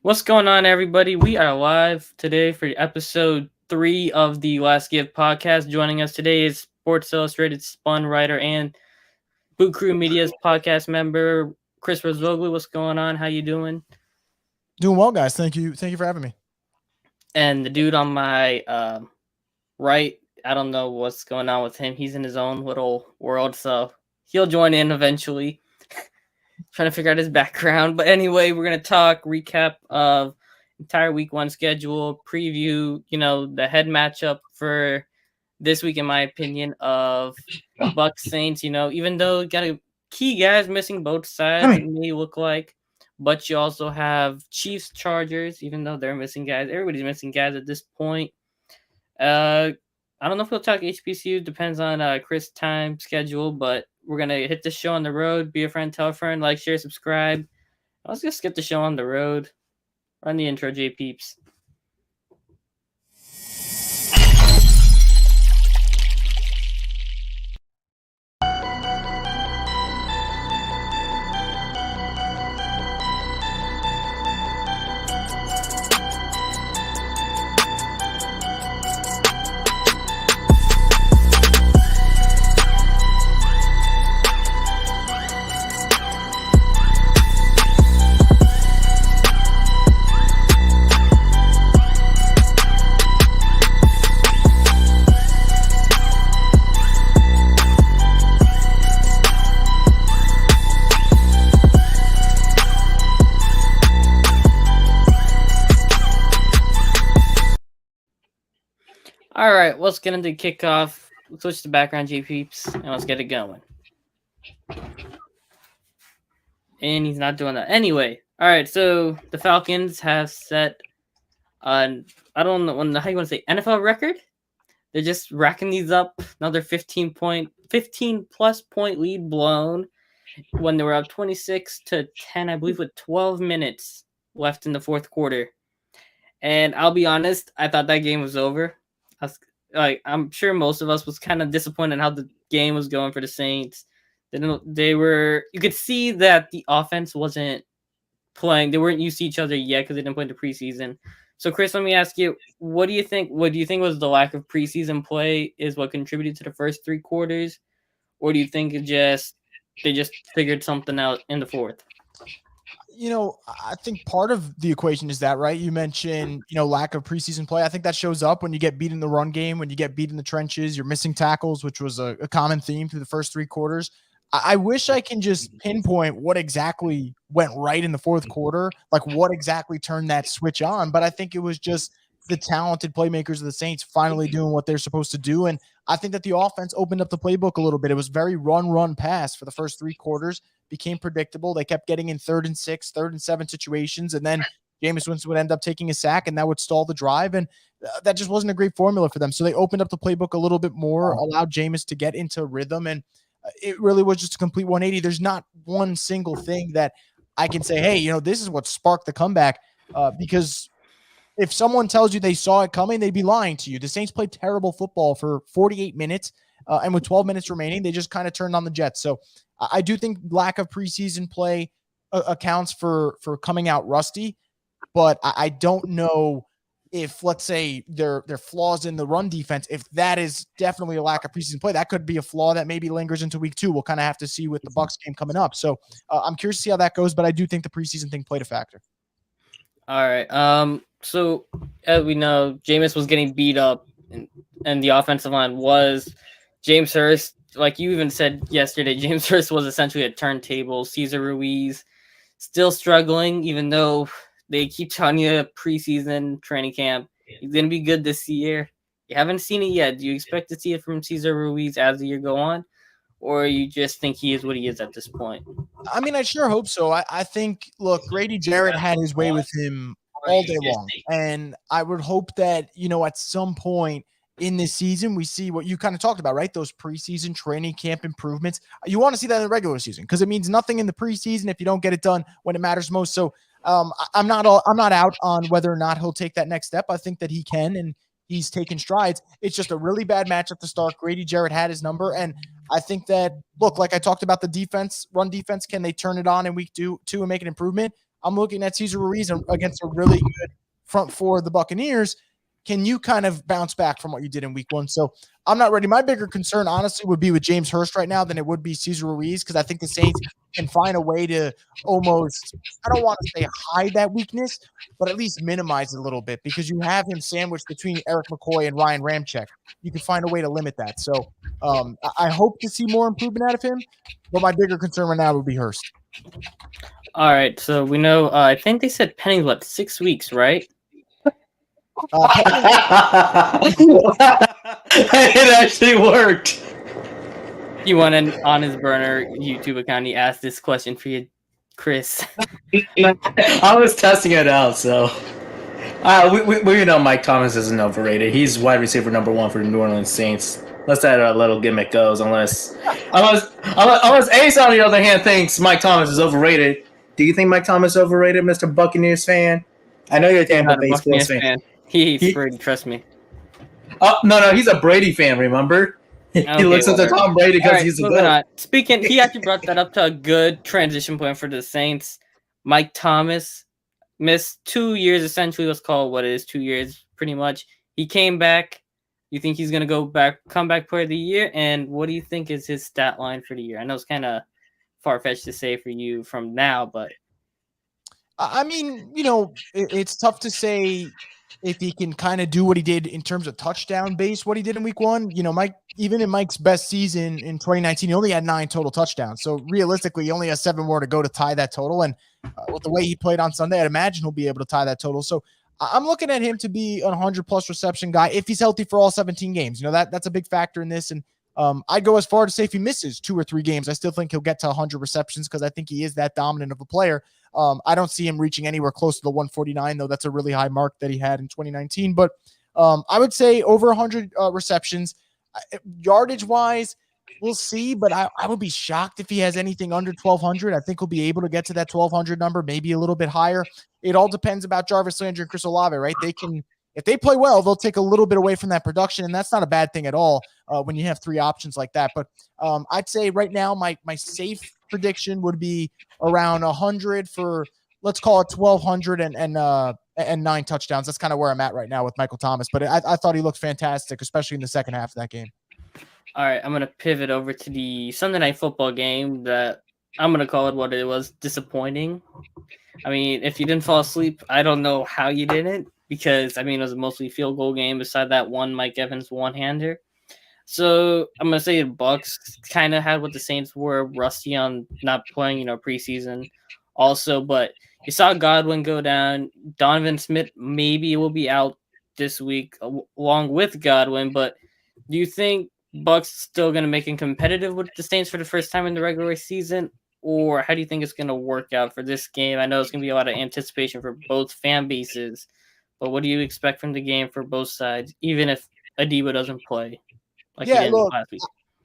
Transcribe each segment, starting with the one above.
What's going on, everybody? We are live today for episode 3 of the Last Give podcast. Joining us today is Sports Illustrated Spun writer and Boot Krew Media's podcast member, Chris Rosvoglou. What's going on? How you doing? Doing well, guys. Thank you for having me. And the dude on my right, I don't know what's going on with him. He's in his own little world, so he'll join in eventually. Trying to figure out his background. But anyway, we're going to recap of entire week 1 schedule, preview, the head matchup for this week, in my opinion, of Bucs Saints. Even though you got a key guys missing both sides, it may look like, but you also have Chiefs Chargers, even though they're missing guys. Everybody's missing guys at this point. I don't know if we'll talk HBCU, depends on Chris' time schedule, but we're going to hit the show on the road. Be a friend, tell a friend, like, share, subscribe. Let's just get the show on the road. Run the intro, J Peeps. All right, let's get into kickoff. Let's switch to background, J Peeps, and let's get it going. And he's not doing that. Anyway, all right, so the Falcons have set I don't know how you want to say, NFL record. They're just racking these up. Another 15 plus point lead blown when they were up 26-10, I believe, with 12 minutes left in the fourth quarter. And I'll be honest, I thought that game was over. I'm sure most of us was kind of disappointed in how the game was going for the Saints. You could see that the offense wasn't playing. They weren't used to each other yet because they didn't play in the preseason. So, Chris, let me ask you, what do you think was the lack of preseason play is what contributed to the first 3 quarters? Or do you think they just figured something out in the fourth? I think part of the equation is that, right? You mentioned, lack of preseason play. I think that shows up when you get beat in the run game, when you get beat in the trenches, you're missing tackles, which was a common theme through the first 3 quarters. I wish I can just pinpoint what exactly went right in the fourth quarter, like what exactly turned that switch on. But I think it was just the talented playmakers of the Saints finally doing what they're supposed to do. And I think that the offense opened up the playbook a little bit. It was very run, pass for the first 3 quarters, became predictable. They kept getting in 3rd and 6, 3rd and 7 situations. And then Jameis Winston would end up taking a sack, and that would stall the drive. And that just wasn't a great formula for them. So they opened up the playbook a little bit more, allowed Jameis to get into rhythm. And it really was just a complete 180. There's not one single thing that I can say, hey, this is what sparked the comeback, because if someone tells you they saw it coming, they'd be lying to you. The Saints played terrible football for 48 minutes, and with 12 minutes remaining, they just kind of turned on the Jets. So I do think lack of preseason play accounts for coming out rusty, but I don't know if, let's say, their flaws in the run defense, if that is definitely a lack of preseason play. That could be a flaw that maybe lingers into week 2. We'll kind of have to see with the Bucs game coming up. So I'm curious to see how that goes, but I do think the preseason thing played a factor. All right. So as we know, Jameis was getting beat up, and the offensive line was James Hurst. Like you even said yesterday, James Hurst was essentially a turntable. Cesar Ruiz still struggling, even though they keep telling you preseason training camp he's going to be good this year. You haven't seen it yet. Do you expect to see it from Cesar Ruiz as the year go on? Or you just think he is what he is at this point? I mean, I sure hope so. I think, look, Grady Jarrett had his way with him all day long. And I would hope that, at some point in this season, we see what you kind of talked about, right? Those preseason training camp improvements. You want to see that in the regular season because it means nothing in the preseason if you don't get it done when it matters most. So I'm not out on whether or not he'll take that next step. I think that he can, and he's taken strides. It's just a really bad matchup to start. Grady Jarrett had his number, and I think that, look, like I talked about the defense, run defense, can they turn it on in week two and make an improvement? I'm looking at Cesar Ruiz against a really good front four of the Buccaneers. Can you kind of bounce back from what you did in week one? So I'm not ready. My bigger concern, honestly, would be with James Hurst right now than it would be Cesar Ruiz, because I think the Saints can find a way to almost, I don't want to say hide that weakness, but at least minimize it a little bit, because you have him sandwiched between Eric McCoy and Ryan Ramczyk. You can find a way to limit that. So I hope to see more improvement out of him, but my bigger concern right now would be Hurst. All right, so we know, I think they said Penning's, 6 weeks, right? It actually worked. You want an honest burner YouTube account? He asked this question for you, Chris. I was testing it out, so we know Mike Thomas isn't overrated. He's wide receiver number 1 for the New Orleans Saints. Unless that little gimmick goes, unless Ace on the other hand thinks Mike Thomas is overrated. Do you think Mike Thomas is overrated, Mr. Buccaneers fan? I know you're a Tampa Bay Sports fan. He hates Brady, trust me. Oh no, he's a Brady fan. Remember, he looks at the Tom Brady because he's a good. Speaking, he actually brought that up to a good transition point for the Saints. Mike Thomas missed 2 years, essentially. Let's call it what it is, 2 years, pretty much. He came back. You think he's gonna come back player of the year? And what do you think is his stat line for the year? I know it's kind of far-fetched to say for you from now, but I mean, it's tough to say if he can kind of do what he did in terms of touchdown base, what he did in week one. Mike, even in Mike's best season in 2019, he only had 9 total touchdowns. So realistically, he only has 7 more to go to tie that total. And with the way he played on Sunday, I'd imagine he'll be able to tie that total. So I'm looking at him to be a 100+ reception guy if he's healthy for all 17 games. That's a big factor in this. And I'd go as far to say if he misses 2 or 3 games, I still think he'll get to 100 receptions, because I think he is that dominant of a player. I don't see him reaching anywhere close to the 149, though. That's a really high mark that he had in 2019. But I would say over 100 receptions. Yardage-wise, we'll see, but I would be shocked if he has anything under 1,200. I think he'll be able to get to that 1,200 number, maybe a little bit higher. It all depends about Jarvis Landry and Chris Olave, right? If they play well, they'll take a little bit away from that production, and that's not a bad thing at all when you have 3 options like that. But I'd say right now my safe prediction would be around 100 for, let's call it 1,200 and 9 touchdowns. That's kind of where I'm at right now with Micheal Thomas. But I thought he looked fantastic, especially in the second half of that game. All right, I'm going to pivot over to the Sunday Night Football game that I'm going to call it what it was, disappointing. I mean, if you didn't fall asleep, I don't know how you didn't, because, it was a mostly field goal game beside that one Mike Evans one-hander. So I'm going to say the Bucs kind of had what the Saints were, rusty on not playing, preseason also. But you saw Godwin go down. Donovan Smith maybe will be out this week along with Godwin. But do you think Bucs still going to make it competitive with the Saints for the first time in the regular season? Or how do you think it's going to work out for this game? I know it's going to be a lot of anticipation for both fan bases. But what do you expect from the game for both sides, even if Adebo doesn't play? Look,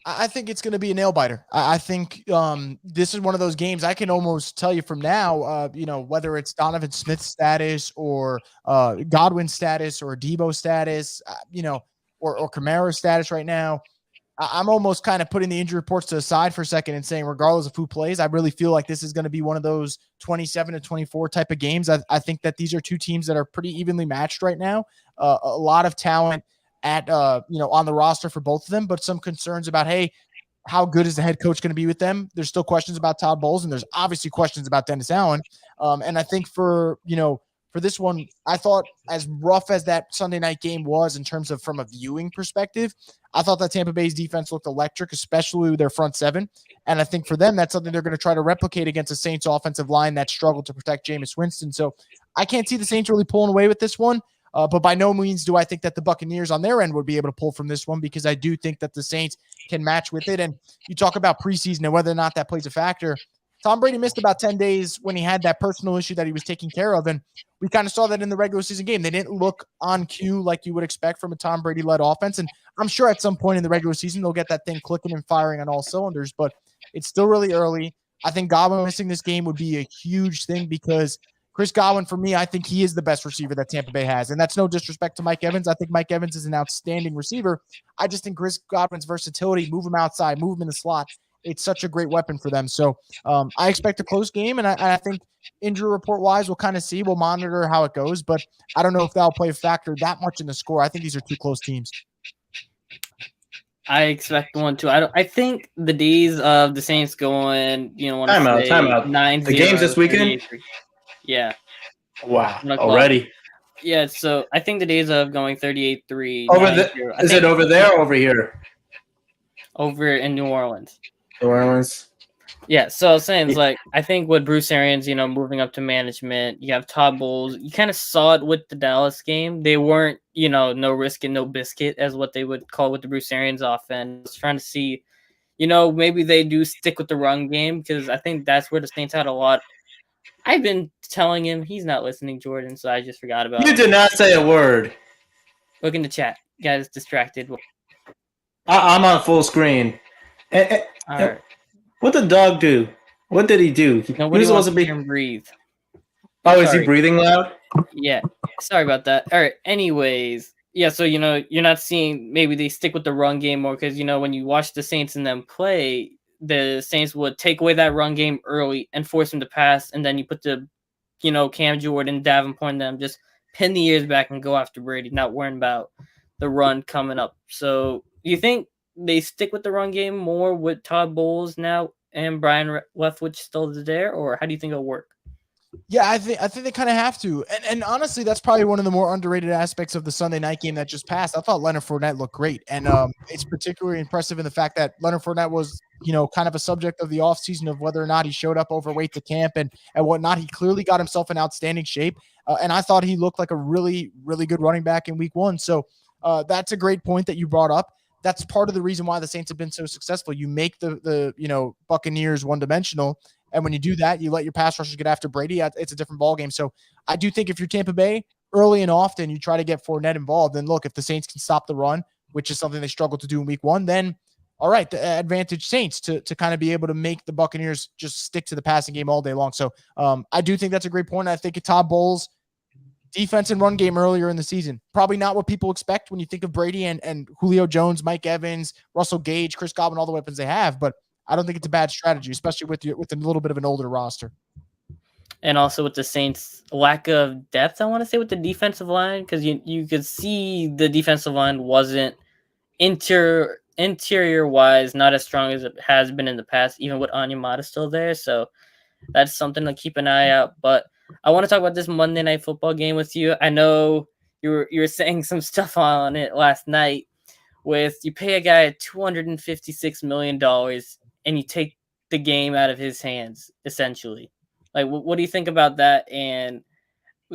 I think it's going to be a nail biter. I think this is one of those games I can almost tell you from now, whether it's Donovan Smith's status or Godwin's status or Adebo status, or Kamara's status right now. I'm almost kind of putting the injury reports to the side for a second and saying, regardless of who plays, I really feel like this is going to be one of those 27-24 type of games. I think that these are 2 teams that are pretty evenly matched right now. A lot of talent at on the roster for both of them, but some concerns about, hey, how good is the head coach going to be with them? There's still questions about Todd Bowles, and there's obviously questions about Dennis Allen. And I think for this one, I thought, as rough as that Sunday night game was in terms of from a viewing perspective, I thought that Tampa Bay's defense looked electric, especially with their front 7. And I think for them, that's something they're going to try to replicate against the Saints offensive line that struggled to protect Jameis Winston. So I can't see the Saints really pulling away with this one. But by no means do I think that the Buccaneers on their end would be able to pull from this one, because I do think that the Saints can match with it. And you talk about preseason and whether or not that plays a factor. Tom Brady missed about 10 days when he had that personal issue that he was taking care of. And we kind of saw that in the regular season game. They didn't look on cue like you would expect from a Tom Brady-led offense. And I'm sure at some point in the regular season, they'll get that thing clicking and firing on all cylinders. But it's still really early. I think Godwin missing this game would be a huge thing, because Chris Godwin, for me, I think he is the best receiver that Tampa Bay has. And that's no disrespect to Mike Evans. I think Mike Evans is an outstanding receiver. I just think Chris Godwin's versatility, move him outside, move him in the slot, it's such a great weapon for them. So I expect a close game, and I think injury report wise, we'll kind of see. We'll monitor how it goes, but I don't know if that'll play a factor that much in the score. I think these are two close teams. I expect one too. I think the days of the Saints going, time out. 9-0, the games this weekend. Yeah. Wow. Already. Yeah. So I think the days of going 38-3. Is it over there or over here? Over in New Orleans. New Orleans. Yeah, so I was saying, I think with Bruce Arians, moving up to management, you have Todd Bowles. You kind of saw it with the Dallas game. They weren't, no risk and no biscuit, as what they would call with the Bruce Arians offense. I was trying to see, maybe they do stick with the run game, because I think that's where the Saints had a lot. I've been telling him he's not listening, Jordan, so I just forgot about You did not say a word. Look in the chat. Guys distracted. I'm on full screen. All right. What did the dog do? What did he do? Nobody wants to hear him breathe. Oh, is he breathing loud? Yeah. Sorry about that. All right. Anyways, yeah. So you're not seeing, maybe they stick with the run game more, because when you watch the Saints and them play, the Saints would take away that run game early and force them to pass, and then you put the Cam Jordan, Davenport, and them just pin the ears back and go after Brady, not worrying about the run coming up. So do you think they stick with the run game more with Todd Bowles now and Brian Leftwich still there, or how do you think it'll work? Yeah, I think they kind of have to. And honestly, that's probably one of the more underrated aspects of the Sunday night game that just passed. I thought Leonard Fournette looked great. And it's particularly impressive in the fact that Leonard Fournette was, kind of a subject of the offseason of whether or not he showed up overweight to camp and whatnot. He clearly got himself in outstanding shape. And I thought he looked like a really, really good running back in week 1. So that's a great point that you brought up. That's part of the reason why the Saints have been so successful. You make the Buccaneers one-dimensional, and when you do that, you let your pass rushers get after Brady. It's a different ballgame. So I do think if you're Tampa Bay, early and often you try to get Fournette involved, then look, if the Saints can stop the run, which is something they struggled to do in week 1, then all right, the advantage Saints to kind of be able to make the Buccaneers just stick to the passing game all day long. So I do think that's a great point. I think Todd Bowles' defense and run game earlier in the season, probably not what people expect when you think of Brady and Julio Jones, Mike Evans, Russell Gage, Chris Godwin, all the weapons they have. But I don't think it's a bad strategy, especially with a little bit of an older roster. And also with the Saints' lack of depth, I want to say, with the defensive line, because you could see the defensive line wasn't interior-wise not as strong as it has been in the past, even with Onyemata still there. So that's something to keep an eye out. But I want to talk about this Monday Night Football game with you. I know you were saying some stuff on it last night with you pay a guy $256 million and you take the game out of his hands, essentially. Like, what do you think about that? And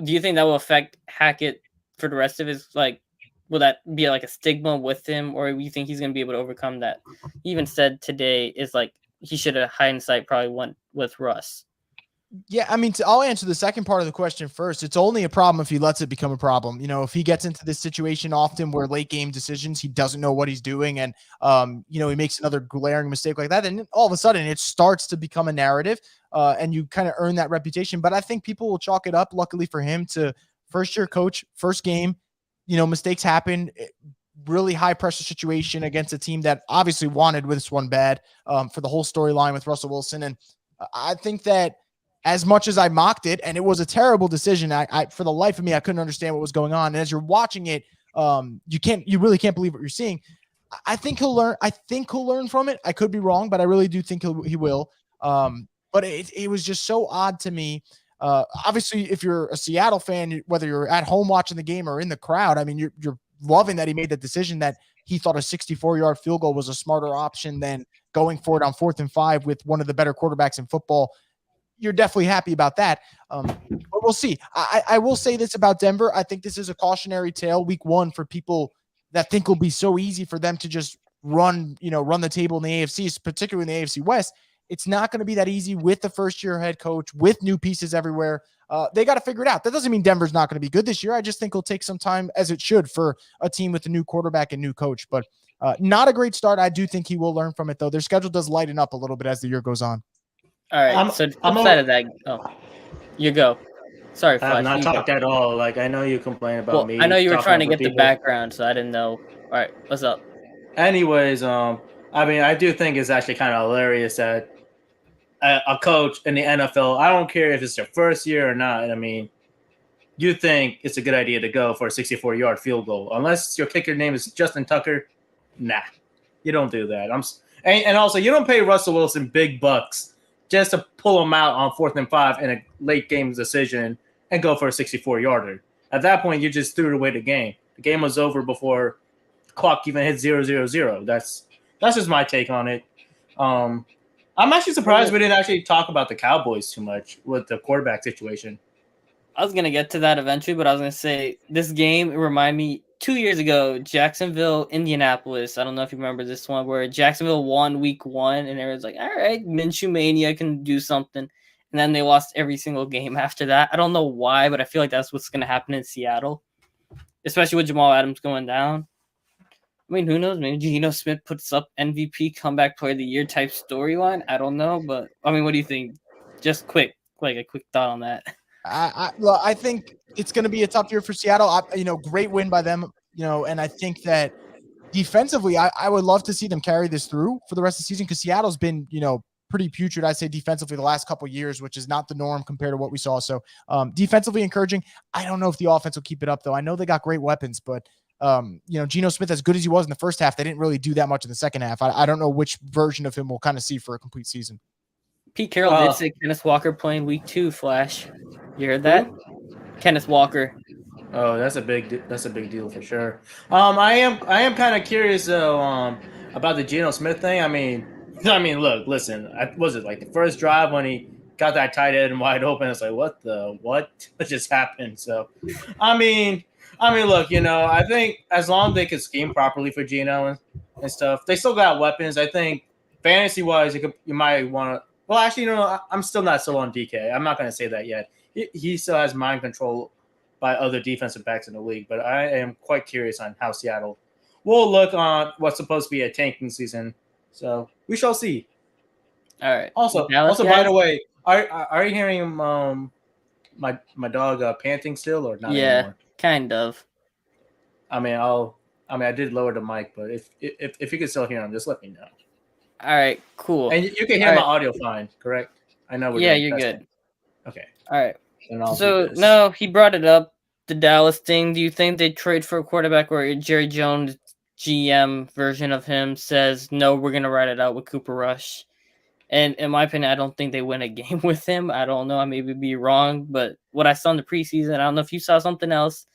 do you think that will affect Hackett for the rest of his, will that be like a stigma with him, or do you think he's going to be able to overcome that? He even said today is he should have hindsight probably went with Russ. Yeah, I mean, I'll answer the second part of the question first. It's only a problem if he lets it become a problem. If he gets into this situation often where late game decisions, he doesn't know what he's doing, and he makes another glaring mistake like that, then all of a sudden it starts to become a narrative, and you kind of earn that reputation. But I think people will chalk it up, luckily for him, to first-year coach, first game. Mistakes happen. Really high pressure situation against a team that obviously wanted this one bad for the whole storyline with Russell Wilson, and I think that, as much as I mocked it, and it was a terrible decision, I for the life of me, I couldn't understand what was going on. And as you're watching it, you really can't believe what you're seeing. I think he'll learn. I think he'll learn from it. I could be wrong, but I really do think he will. But it was just so odd to me. Obviously, if you're a Seattle fan, whether you're at home watching the game or in the crowd, I mean, you're loving that he made the decision that he thought a 64-yard field goal was a smarter option than going for it on 4th and 5 with one of the better quarterbacks in football. You're definitely happy about that. But we'll see. I will say this about Denver. I think this is a cautionary tale week 1 for people that think it'll be so easy for them to just run the table in the AFC, particularly in the AFC West. It's not going to be that easy with the first-year head coach, with new pieces everywhere. They got to figure it out. That doesn't mean Denver's not going to be good this year. I just think it'll take some time, as it should, for a team with a new quarterback and new coach. But not a great start. I do think he will learn from it, though. Their schedule does lighten up a little bit as the year goes on. All right, outside of that, you go. Sorry, Flash. I have not talked at all. I know you complain about me. I know you were trying to get the background, so I didn't know. All right, what's up? Anyways, I mean, I do think it's actually kind of hilarious that a coach in the NFL, I don't care if it's their first year or not. I mean, you think it's a good idea to go for a 64-yard field goal. Unless your kicker name is Justin Tucker, nah, you don't do that. And also, you don't pay Russell Wilson big bucks just to pull him out on 4th and 5 in a late game decision and go for a 64-yarder. At that point, you just threw away the game. The game was over before the clock even hit 0-0-0. That's just my take on it. I'm actually surprised we didn't actually talk about the Cowboys too much with the quarterback situation. I was going to get to that eventually, but I was going to say this game, it reminded me 2 years ago, Jacksonville, Indianapolis. I don't know if you remember this one where Jacksonville won week 1 and everyone's like, all right, Minshew Mania can do something. And then they lost every single game after that. I don't know why, but I feel like that's what's going to happen in Seattle, especially with Jamal Adams going down. I mean, who knows? Maybe Geno Smith puts up MVP comeback player of the year type storyline. I don't know, but I mean, what do you think? Just a quick thought on that. I think it's going to be a tough year for Seattle. Great win by them. And I think that defensively, I would love to see them carry this through for the rest of the season because Seattle's been, pretty putrid, I'd say, defensively the last couple of years, which is not the norm compared to what we saw. So defensively encouraging. I don't know if the offense will keep it up, though. I know they got great weapons, but Geno Smith, as good as he was in the first half, they didn't really do that much in the second half. I don't know which version of him we'll kind of see for a complete season. Pete Carroll did say Kenneth Walker playing week 2, Flash. You heard that? Kenneth Walker. Oh, that's a big deal for sure. I am kind of curious though about the Geno Smith thing. I mean, look, listen. Was it like the first drive when he got that tight end wide open? It's like, what just happened? So, I mean, look, I think as long as they can scheme properly for Geno and stuff, they still got weapons. I think fantasy wise, you might want to. Well, actually, I'm still not so on DK. I'm not going to say that yet. He still has mind control by other defensive backs in the league, but I am quite curious on how Seattle will look on what's supposed to be a tanking season. So we shall see. All right. Also, by the way, are you hearing my dog panting still or not anymore? Kind of. I did lower the mic, but if you can still hear him, just let me know. All right, cool. And you can hear my audio fine, correct? I know. You're good. Okay. All right. So no, he brought it up, the Dallas thing. Do you think they trade for a quarterback or Jerry Jones GM version of him says no, we're gonna ride it out with Cooper Rush? And in my opinion, I don't think they win a game with him. I don't know. I may be wrong, but what I saw in the preseason, I don't know if you saw something else,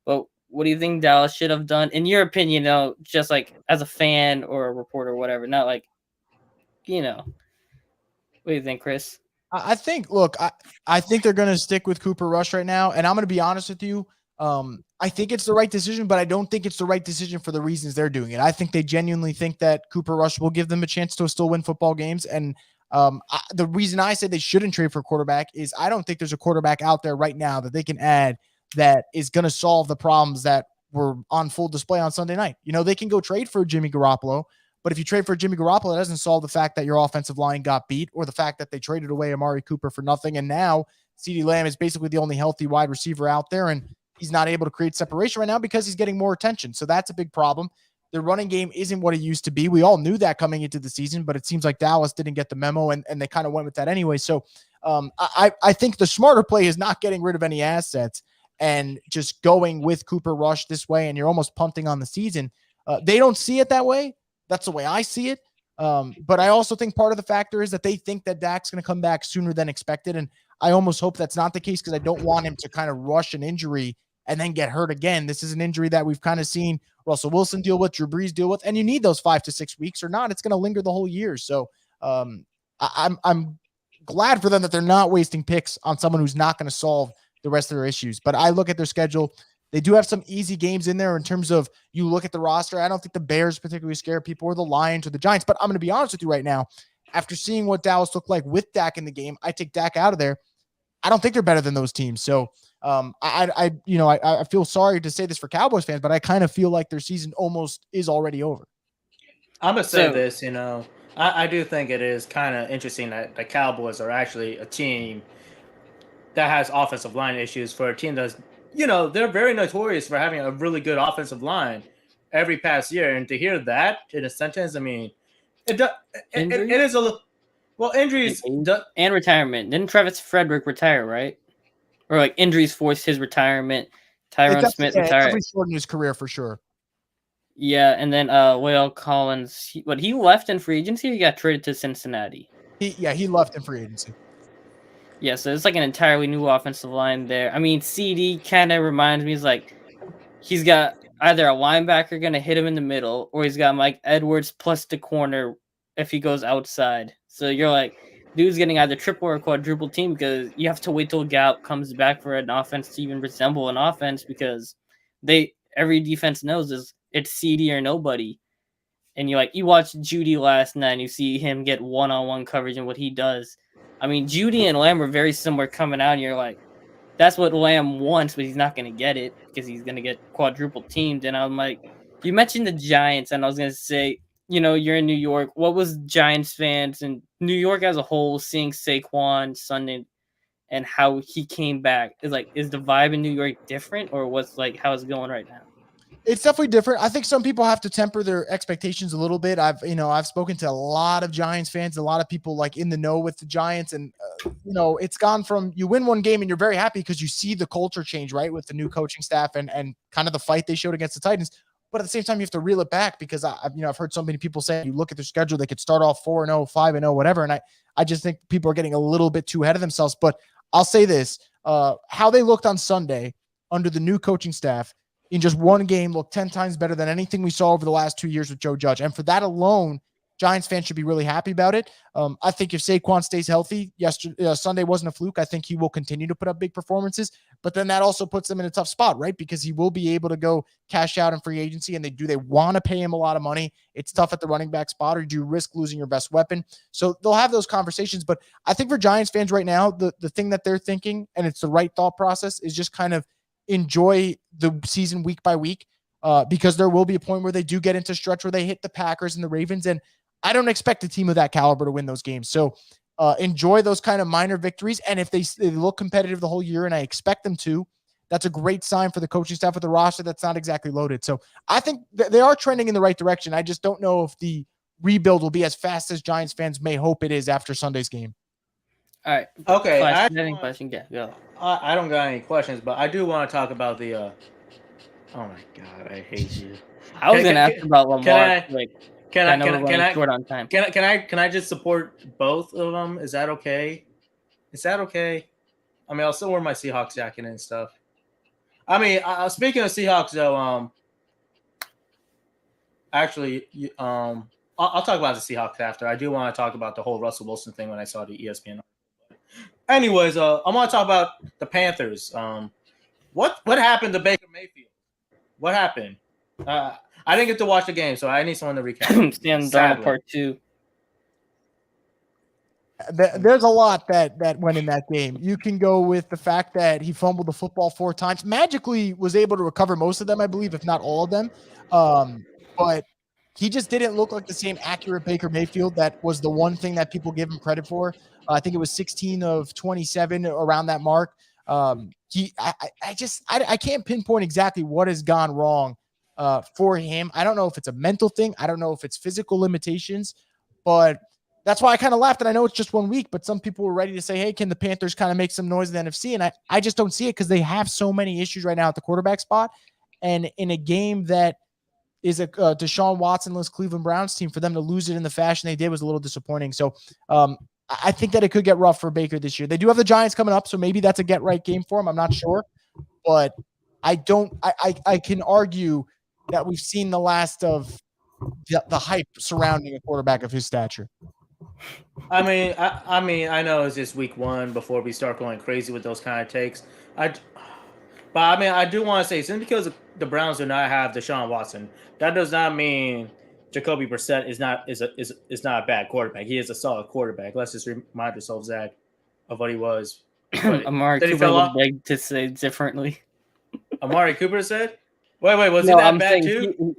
but what do you think Dallas should have done, in your opinion? Just like as a fan or a reporter or whatever, not like. What do you think, Chris? I think they're going to stick with Cooper Rush right now. And I'm going to be honest with you. I think it's the right decision, but I don't think it's the right decision for the reasons they're doing it. I think they genuinely think that Cooper Rush will give them a chance to still win football games. And the reason I say they shouldn't trade for a quarterback is I don't think there's a quarterback out there right now that they can add that is going to solve the problems that were on full display on Sunday night. They can go trade for Jimmy Garoppolo. But if you trade for Jimmy Garoppolo, it doesn't solve the fact that your offensive line got beat or the fact that they traded away Amari Cooper for nothing. And now CeeDee Lamb is basically the only healthy wide receiver out there, and he's not able to create separation right now because he's getting more attention. So that's a big problem. Their running game isn't what it used to be. We all knew that coming into the season, but it seems like Dallas didn't get the memo, and they kind of went with that anyway. So I think the smarter play is not getting rid of any assets and just going with Cooper Rush this way, and you're almost punting on the season. They don't see it that way. That's the way I see it. But I also think part of the factor is that they think that Dak's going to come back sooner than expected. And I almost hope that's not the case because I don't want him to kind of rush an injury and then get hurt again. This is an injury that we've kind of seen Russell Wilson deal with, Drew Brees deal with, and you need those 5 to 6 weeks or not. It's going to linger the whole year. So I'm glad for them that they're not wasting picks on someone who's not going to solve the rest of their issues. But I look at their schedule. They do have some easy games in there in terms of you look at the roster. I don't think the Bears particularly scare people or the Lions or the Giants, but I'm going to be honest with you right now. After seeing what Dallas looked like with Dak in the game, I take Dak out of there. I don't think they're better than those teams. So I feel sorry to say this for Cowboys fans, but I kind of feel like their season almost is already over. I'm going to say this, I do think it is kind of interesting that the Cowboys are actually a team that has offensive line issues for a team that's, they're very notorious for having a really good offensive line every past year. And to hear that in a sentence, It is a little. Well, injuries and retirement. Didn't Travis Frederick retire, right? Or like injuries forced his retirement. Tyron Smith retired. Definitely shortened his career for sure. Yeah, and then Whale Collins, he left in free agency or he got traded to Cincinnati? He left in free agency. Yeah, so it's like an entirely new offensive line there. I mean, CD kind of reminds me, he's got either a linebacker going to hit him in the middle, or he's got Mike Edwards plus the corner if he goes outside. So you're like, dude's getting either triple or quadruple team because you have to wait till Gallup comes back for an offense to even resemble an offense because every defense knows it's CD or nobody. And you watched Judy last night and you see him get one-on-one coverage and what he does. I mean, Judy and Lamb were very similar coming out, and you're like, that's what Lamb wants, but he's not going to get it because he's going to get quadruple teamed. And I'm like, you mentioned the Giants, and I was going to say, you're in New York. What was Giants fans and New York as a whole seeing Saquon Sunday and how he came back? Is the vibe in New York different, or how it's going right now? It's definitely different. I think some people have to temper their expectations a little bit. I've spoken to a lot of Giants fans, a lot of people in the know with the Giants. And, it's gone from you win one game and you're very happy because you see the culture change, right? With the new coaching staff and kind of the fight they showed against the Titans. But at the same time, you have to reel it back because I've heard so many people say, you look at their schedule, they could start off 4-0, 5-0, whatever. And I just think people are getting a little bit too ahead of themselves. But I'll say this, how they looked on Sunday under the new coaching staff, in just one game, look 10 times better than anything we saw over the last 2 years with Joe Judge. And for that alone, Giants fans should be really happy about it. I think if Saquon stays healthy, Sunday wasn't a fluke. I think he will continue to put up big performances, but then that also puts them in a tough spot, right? Because he will be able to go cash out in free agency, and they want to pay him a lot of money. It's tough at the running back spot, or do you risk losing your best weapon? So they'll have those conversations, but I think for Giants fans right now, the thing that they're thinking, and it's the right thought process, is just kind of enjoy the season week by week, because there will be a point where they do get into stretch where they hit the Packers and the Ravens, and I don't expect a team of that caliber to win those games. So enjoy those kind of minor victories, and if they look competitive the whole year, and I expect them to, that's a great sign for the coaching staff with the roster that's not exactly loaded. So I think they are trending in the right direction. I just don't know if the rebuild will be as fast as Giants fans may hope it is after Sunday's game. All right. Okay. Question. Yeah, go. I don't got any questions, but I do want to talk about the. Oh my God, I hate you. I was gonna ask about Lamar. Can I just support both of them? Is that okay? I mean, I'll still wear my Seahawks jacket and stuff. I mean, speaking of Seahawks, though, actually, I'll talk about the Seahawks after. I do want to talk about the whole Russell Wilson thing when I saw the ESPN. Anyways, I want to talk about the Panthers. What happened to Baker Mayfield? What happened? I didn't get to watch the game, so I need someone to recap. Stand down part 2. There's a lot that went in that game. You can go with the fact that he fumbled the football 4 times. Magically was able to recover most of them, I believe, if not all of them. But he just didn't look like the same accurate Baker Mayfield. That was the one thing that people give him credit for. I think it was 16 of 27 around that mark. I can't pinpoint exactly what has gone wrong for him. I don't know if it's a mental thing. I don't know if it's physical limitations, but that's why I kind of laughed. And I know it's just 1 week, but some people were ready to say, hey, can the Panthers kind of make some noise in the NFC? And I just don't see it because they have so many issues right now at the quarterback spot. And in a game that is a Deshaun Watson-less Cleveland Browns team, for them to lose it in the fashion they did was a little disappointing. So I think that it could get rough for Baker this year. They do have the Giants coming up, so maybe that's a get-right game for him. I'm not sure. But I can argue that we've seen the last of the hype surrounding a quarterback of his stature. I mean, I know it's just week 1 before we start going crazy with those kind of takes. But I mean, I do want to say, since because the Browns do not have Deshaun Watson, that does not mean Jacoby Brissett is not a bad quarterback. He is a solid quarterback. Let's just remind ourselves, Zach, of what he was. Amari Cooper would like to say differently. Amari Cooper said? Wait, was he that bad too?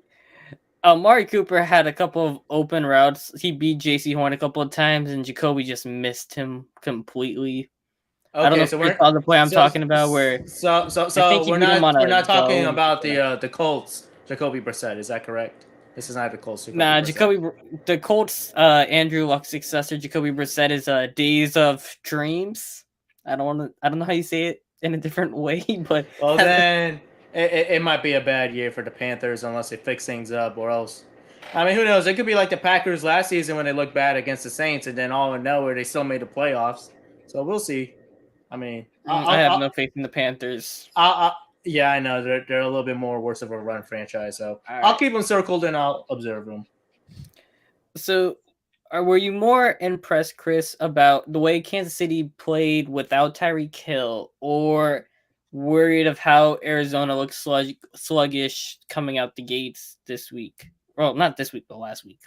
Amari Cooper had a couple of open routes. He beat J.C. Horn a couple of times, and Jacoby just missed him completely. Okay, I don't know if you saw the play I'm talking about. Where we're not talking about the Colts, Jacoby Brissett. Is that correct? This is not the Colts. Nah, the Colts, Andrew Luck's successor, Jacoby Brissett, is Days of Dreams. I don't know how you say it in a different way, but well, then it might be a bad year for the Panthers unless they fix things up, or else. I mean, who knows? It could be like the Packers last season when they looked bad against the Saints, and then all of nowhere they still made the playoffs. So we'll see. I mean, I have no faith in the Panthers. Yeah, I know they're a little bit more worse of a run franchise. So All I'll keep them circled and I'll observe them. So, were you more impressed, Chris, about the way Kansas City played without Tyreek Hill, or worried of how Arizona looks sluggish coming out the gates this week? Well, not this week, but last week.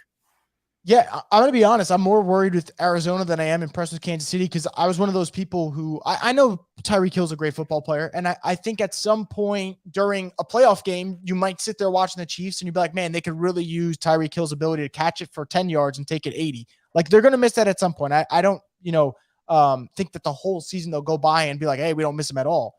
Yeah, I'm going to be honest. I'm more worried with Arizona than I am impressed with Kansas City because I was one of those people who I know Tyreek Hill's a great football player. And I think at some point during a playoff game, you might sit there watching the Chiefs and you'd be like, man, they could really use Tyreek Hill's ability to catch it for 10 yards and take it 80. Like they're going to miss that at some point. I don't, think that the whole season they'll go by and be like, hey, we don't miss him at all.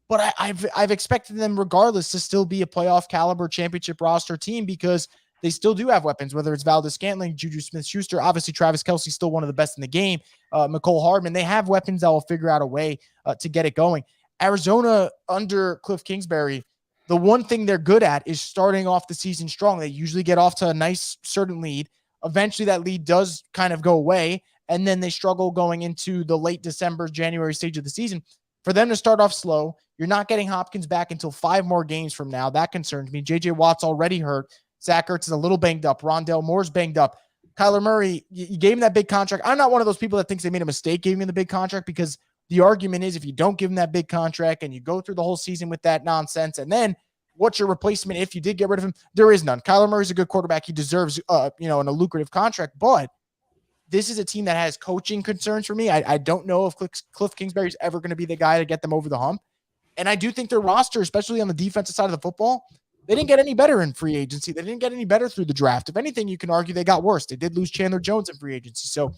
But I've expected them regardless to still be a playoff caliber championship roster team because they still do have weapons, whether it's Valdez-Scantling, Juju Smith-Schuster, obviously Travis Kelce's still one of the best in the game, Mecole Hardman. They have weapons that will figure out a way to get it going. Arizona under Cliff Kingsbury, the one thing they're good at is starting off the season strong. They usually get off to a nice certain lead. Eventually that lead does kind of go away, and then they struggle going into the late December, January stage of the season. For them to start off slow, you're not getting Hopkins back until 5 more games from now. That concerns me. J.J. Watt's already hurt. Zach Ertz is a little banged up. Rondale Moore's banged up. Kyler Murray, you gave him that big contract. I'm not one of those people that thinks they made a mistake giving him the big contract because the argument is if you don't give him that big contract and you go through the whole season with that nonsense, and then what's your replacement if you did get rid of him? There is none. Kyler Murray's a good quarterback. He deserves, a lucrative contract, but this is a team that has coaching concerns for me. I don't know if Cliff Kingsbury's ever going to be the guy to get them over the hump. And I do think their roster, especially on the defensive side of the football, they didn't get any better in free agency. They didn't get any better through the draft. If anything, you can argue they got worse. They did lose Chandler Jones in free agency. So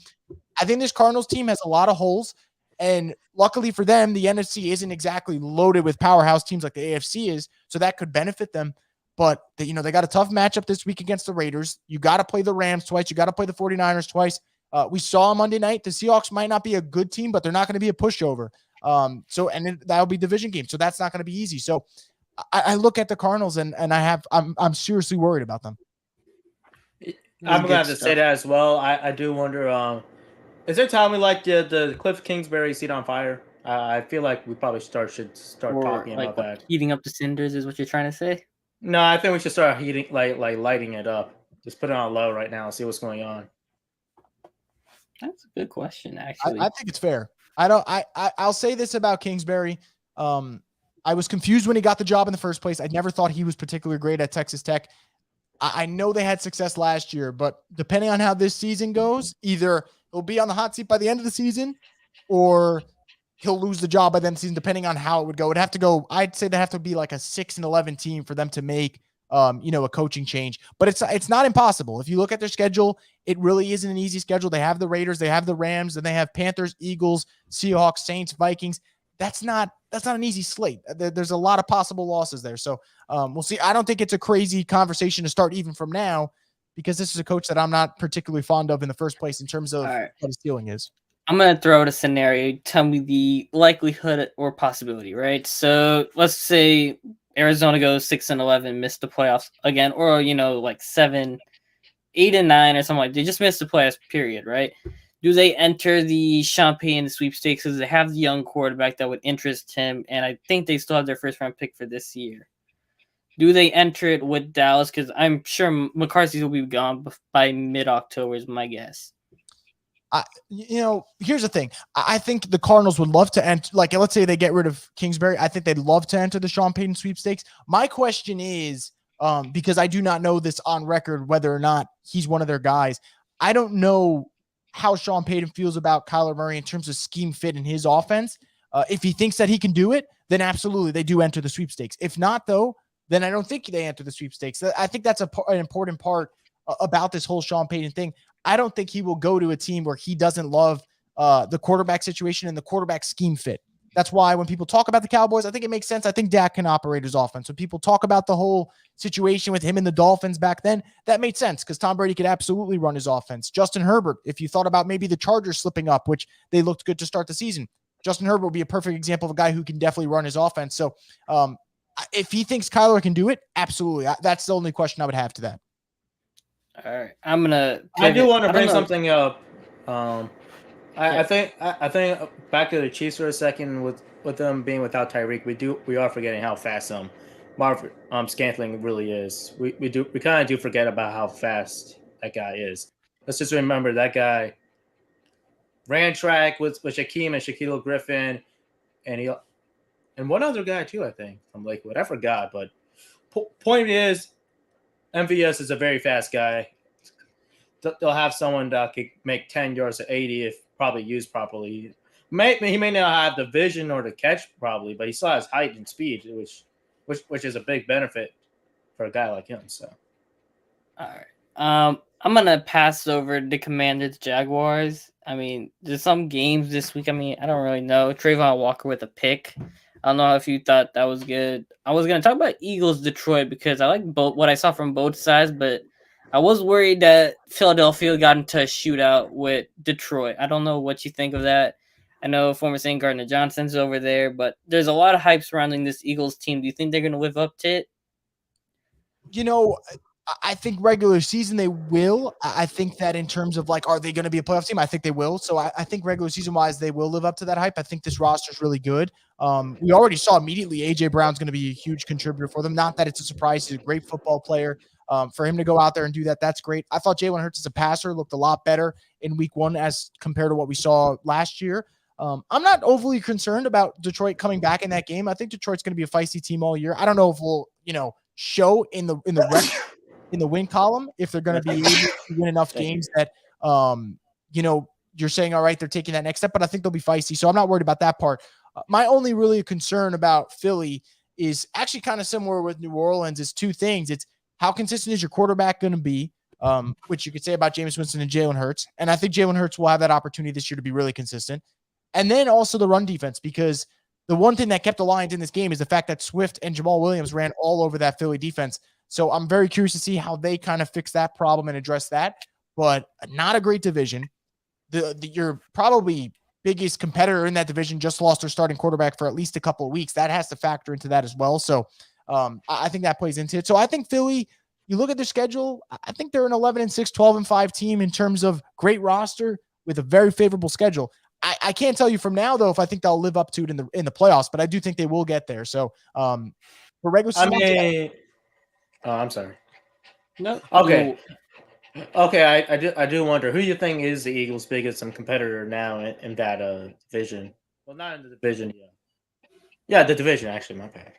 I think this Cardinals team has a lot of holes. And luckily for them, the NFC isn't exactly loaded with powerhouse teams like the AFC is. So that could benefit them. But they got a tough matchup this week against the Raiders. You got to play the Rams twice. You got to play the 49ers twice. We saw Monday night. The Seahawks might not be a good team, but they're not going to be a pushover. That'll be division game. So that's not going to be easy. So I look at the Cardinals and I'm seriously worried about them. I'm glad to say that as well. I do wonder, is there time we like the Cliff Kingsbury seat on fire? I feel like we probably should start talking about that. Heating up the cinders is what you're trying to say? No, I think we should start heating, like lighting it up. Just put it on low right now and see what's going on. That's a good question, actually. I think it's fair. I'll say this about Kingsbury. I was confused when he got the job in the first place. I never thought he was particularly great at Texas Tech. I know they had success last year, but depending on how this season goes, either he'll be on the hot seat by the end of the season or he'll lose the job by the end of the season, depending on how it would go. It'd have to go, I'd say they have to be like a 6-11 team for them to make a coaching change. But it's not impossible. If you look at their schedule, it really isn't an easy schedule. They have the Raiders, they have the Rams, and they have Panthers, Eagles, Seahawks, Saints, Vikings. That's not an easy slate. There's a lot of possible losses there. So we'll see. I don't think it's a crazy conversation to start even from now because this is a coach that I'm not particularly fond of in the first place in terms of what his ceiling is. I'm going to throw out a scenario. Tell me the likelihood or possibility, right? So let's say Arizona goes 6-11, miss the playoffs again, or, like 7-8-9 or something like that. They just missed the playoffs, period, right? Do they enter the Champagne sweepstakes because they have the young quarterback that would interest him? And I think they still have their first round pick for this year. Do they enter it with Dallas? Because I'm sure McCarthy will be gone by mid-October is my guess. Here's the thing. I think the Cardinals would love to enter, like, let's say they get rid of Kingsbury. I think they'd love to enter the Sean Payton sweepstakes. My question is, because I do not know this on record, whether or not he's one of their guys. I don't know how Sean Payton feels about Kyler Murray in terms of scheme fit in his offense. If he thinks that he can do it, then absolutely they do enter the sweepstakes. If not, though, then I don't think they enter the sweepstakes. I think that's an important part about this whole Sean Payton thing. I don't think he will go to a team where he doesn't love the quarterback situation and the quarterback scheme fit. That's why when people talk about the Cowboys, I think it makes sense. I think Dak can operate his offense. When people talk about the whole situation with him and the Dolphins back then, that made sense because Tom Brady could absolutely run his offense. Justin Herbert, if you thought about maybe the Chargers slipping up, which they looked good to start the season, Justin Herbert would be a perfect example of a guy who can definitely run his offense. So if he thinks Kyler can do it, absolutely. That's the only question I would have to that. All right, I'm gonna. I do want to I don't bring know. something up. Yeah. I think back to the Chiefs for a second with them being without Tyreek, we are forgetting how fast Scantling really is. We kind of do forget about how fast that guy is. Let's just remember that guy ran track with Shaquem and Shaquille Griffin, and one other guy too, I think, from Lakewood. I forgot, but point is, MVS is a very fast guy. They'll have someone that could make 10 yards to 80 if probably used properly. He may not have the vision or the catch probably, but he still has height and speed, which is a big benefit for a guy like him. So, all right. I'm gonna pass over the Commanders Jaguars. I mean, there's some games this week. I mean, I don't really know. Trayvon Walker with a pick. I don't know if you thought that was good. I was gonna talk about Eagles Detroit because I like both what I saw from both sides, but I was worried that Philadelphia got into a shootout with Detroit. I don't know what you think of that. I know former St. Gardner Johnson's over there, but there's a lot of hype surrounding this Eagles team. Do you think they're going to live up to it? You know, I think regular season they will. I think that in terms of like, are they going to be a playoff team? I think they will. So I think regular season wise, they will live up to that hype. I think this roster is really good. We already saw immediately AJ Brown's going to be a huge contributor for them. Not that it's a surprise. He's a great football player. For him to go out there and do that, that's great. I thought Jalen Hurts as a passer looked a lot better in week one as compared to what we saw last year. I'm not overly concerned about Detroit coming back in that game. I think Detroit's going to be a feisty team all year. I don't know if we'll, show in the win column if they're going to be able to win enough games that, you're saying, all right, they're taking that next step, but I think they'll be feisty. So I'm not worried about that part. My only really concern about Philly is actually kind of similar with New Orleans is two things. It's how consistent is your quarterback going to be, which you could say about Jameis Winston and Jalen Hurts. And I think Jalen Hurts will have that opportunity this year to be really consistent. And then also the run defense, because the one thing that kept the Lions in this game is the fact that Swift and Jamal Williams ran all over that Philly defense. So I'm very curious to see how they kind of fix that problem and address that. But not a great division. Your probably biggest competitor in that division just lost their starting quarterback for at least a couple of weeks. That has to factor into that as well. So I think that plays into it. So I think Philly, you look at their schedule, I think they're an 11-6, 12-5 team in terms of great roster with a very favorable schedule. I can't tell you from now though if I think they'll live up to it in the playoffs, but I do think they will get there. So for regular season, I'm sorry. No. Okay. Okay, I do wonder who you think is the Eagles' biggest competitor now in that division. Well, not in the division. Yeah, the division actually. My bad.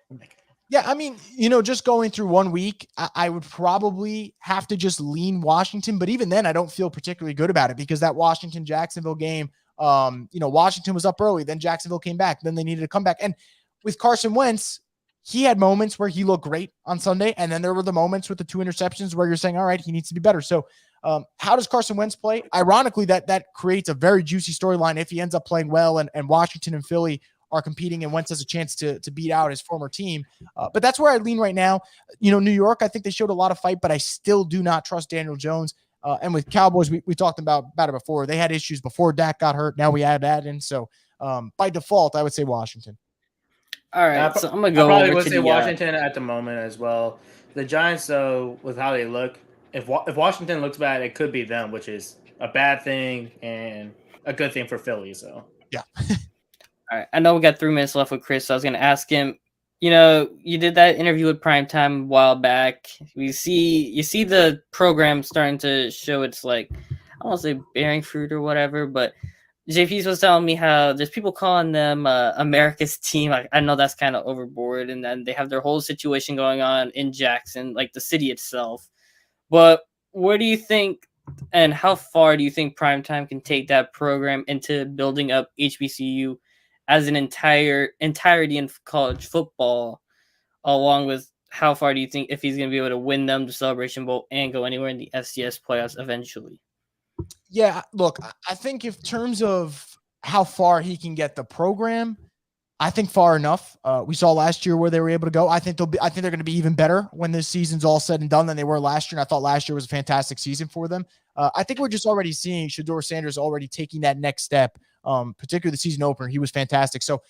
Yeah, I mean, just going through 1 week, I would probably have to just lean Washington. But even then, I don't feel particularly good about it because that Washington-Jacksonville game, Washington was up early. Then Jacksonville came back. Then they needed to come back. And with Carson Wentz, he had moments where he looked great on Sunday. And then there were the moments with the 2 interceptions where you're saying, all right, he needs to be better. So how does Carson Wentz play? Ironically, that creates a very juicy storyline if he ends up playing well and Washington and Philly are competing and Wentz has a chance to beat out his former team. But that's where I lean right now. New York, I think they showed a lot of fight, but I still do not trust Daniel Jones. And with Cowboys, we talked about it before. They had issues before Dak got hurt. Now we add that in. So by default, I would say Washington. All right, so I'm going to go probably over would to say Washington at the moment as well. The Giants, though, with how they look, if Washington looks bad, it could be them, which is a bad thing and a good thing for Philly. So yeah. All right, I know we got 3 minutes left with Chris, so I was going to ask him, you did that interview with Primetime a while back. You see the program starting to show its, I don't want to say bearing fruit or whatever, but JP was telling me how there's people calling them America's team. I know that's kind of overboard, and then they have their whole situation going on in Jackson, like the city itself. But where do you think and how far do you think Primetime can take that program into building up HBCU as an entirety in college football, along with how far do you think if he's going to be able to win them the Celebration Bowl and go anywhere in the FCS playoffs eventually? Yeah, look, I think in terms of how far he can get the program, I think far enough. We saw last year where they were able to go. I think they're going to be even better when this season's all said and done than they were last year. And I thought last year was a fantastic season for them. I think we're just already seeing Shedeur Sanders already taking that next step. Particularly the season opener, he was fantastic. So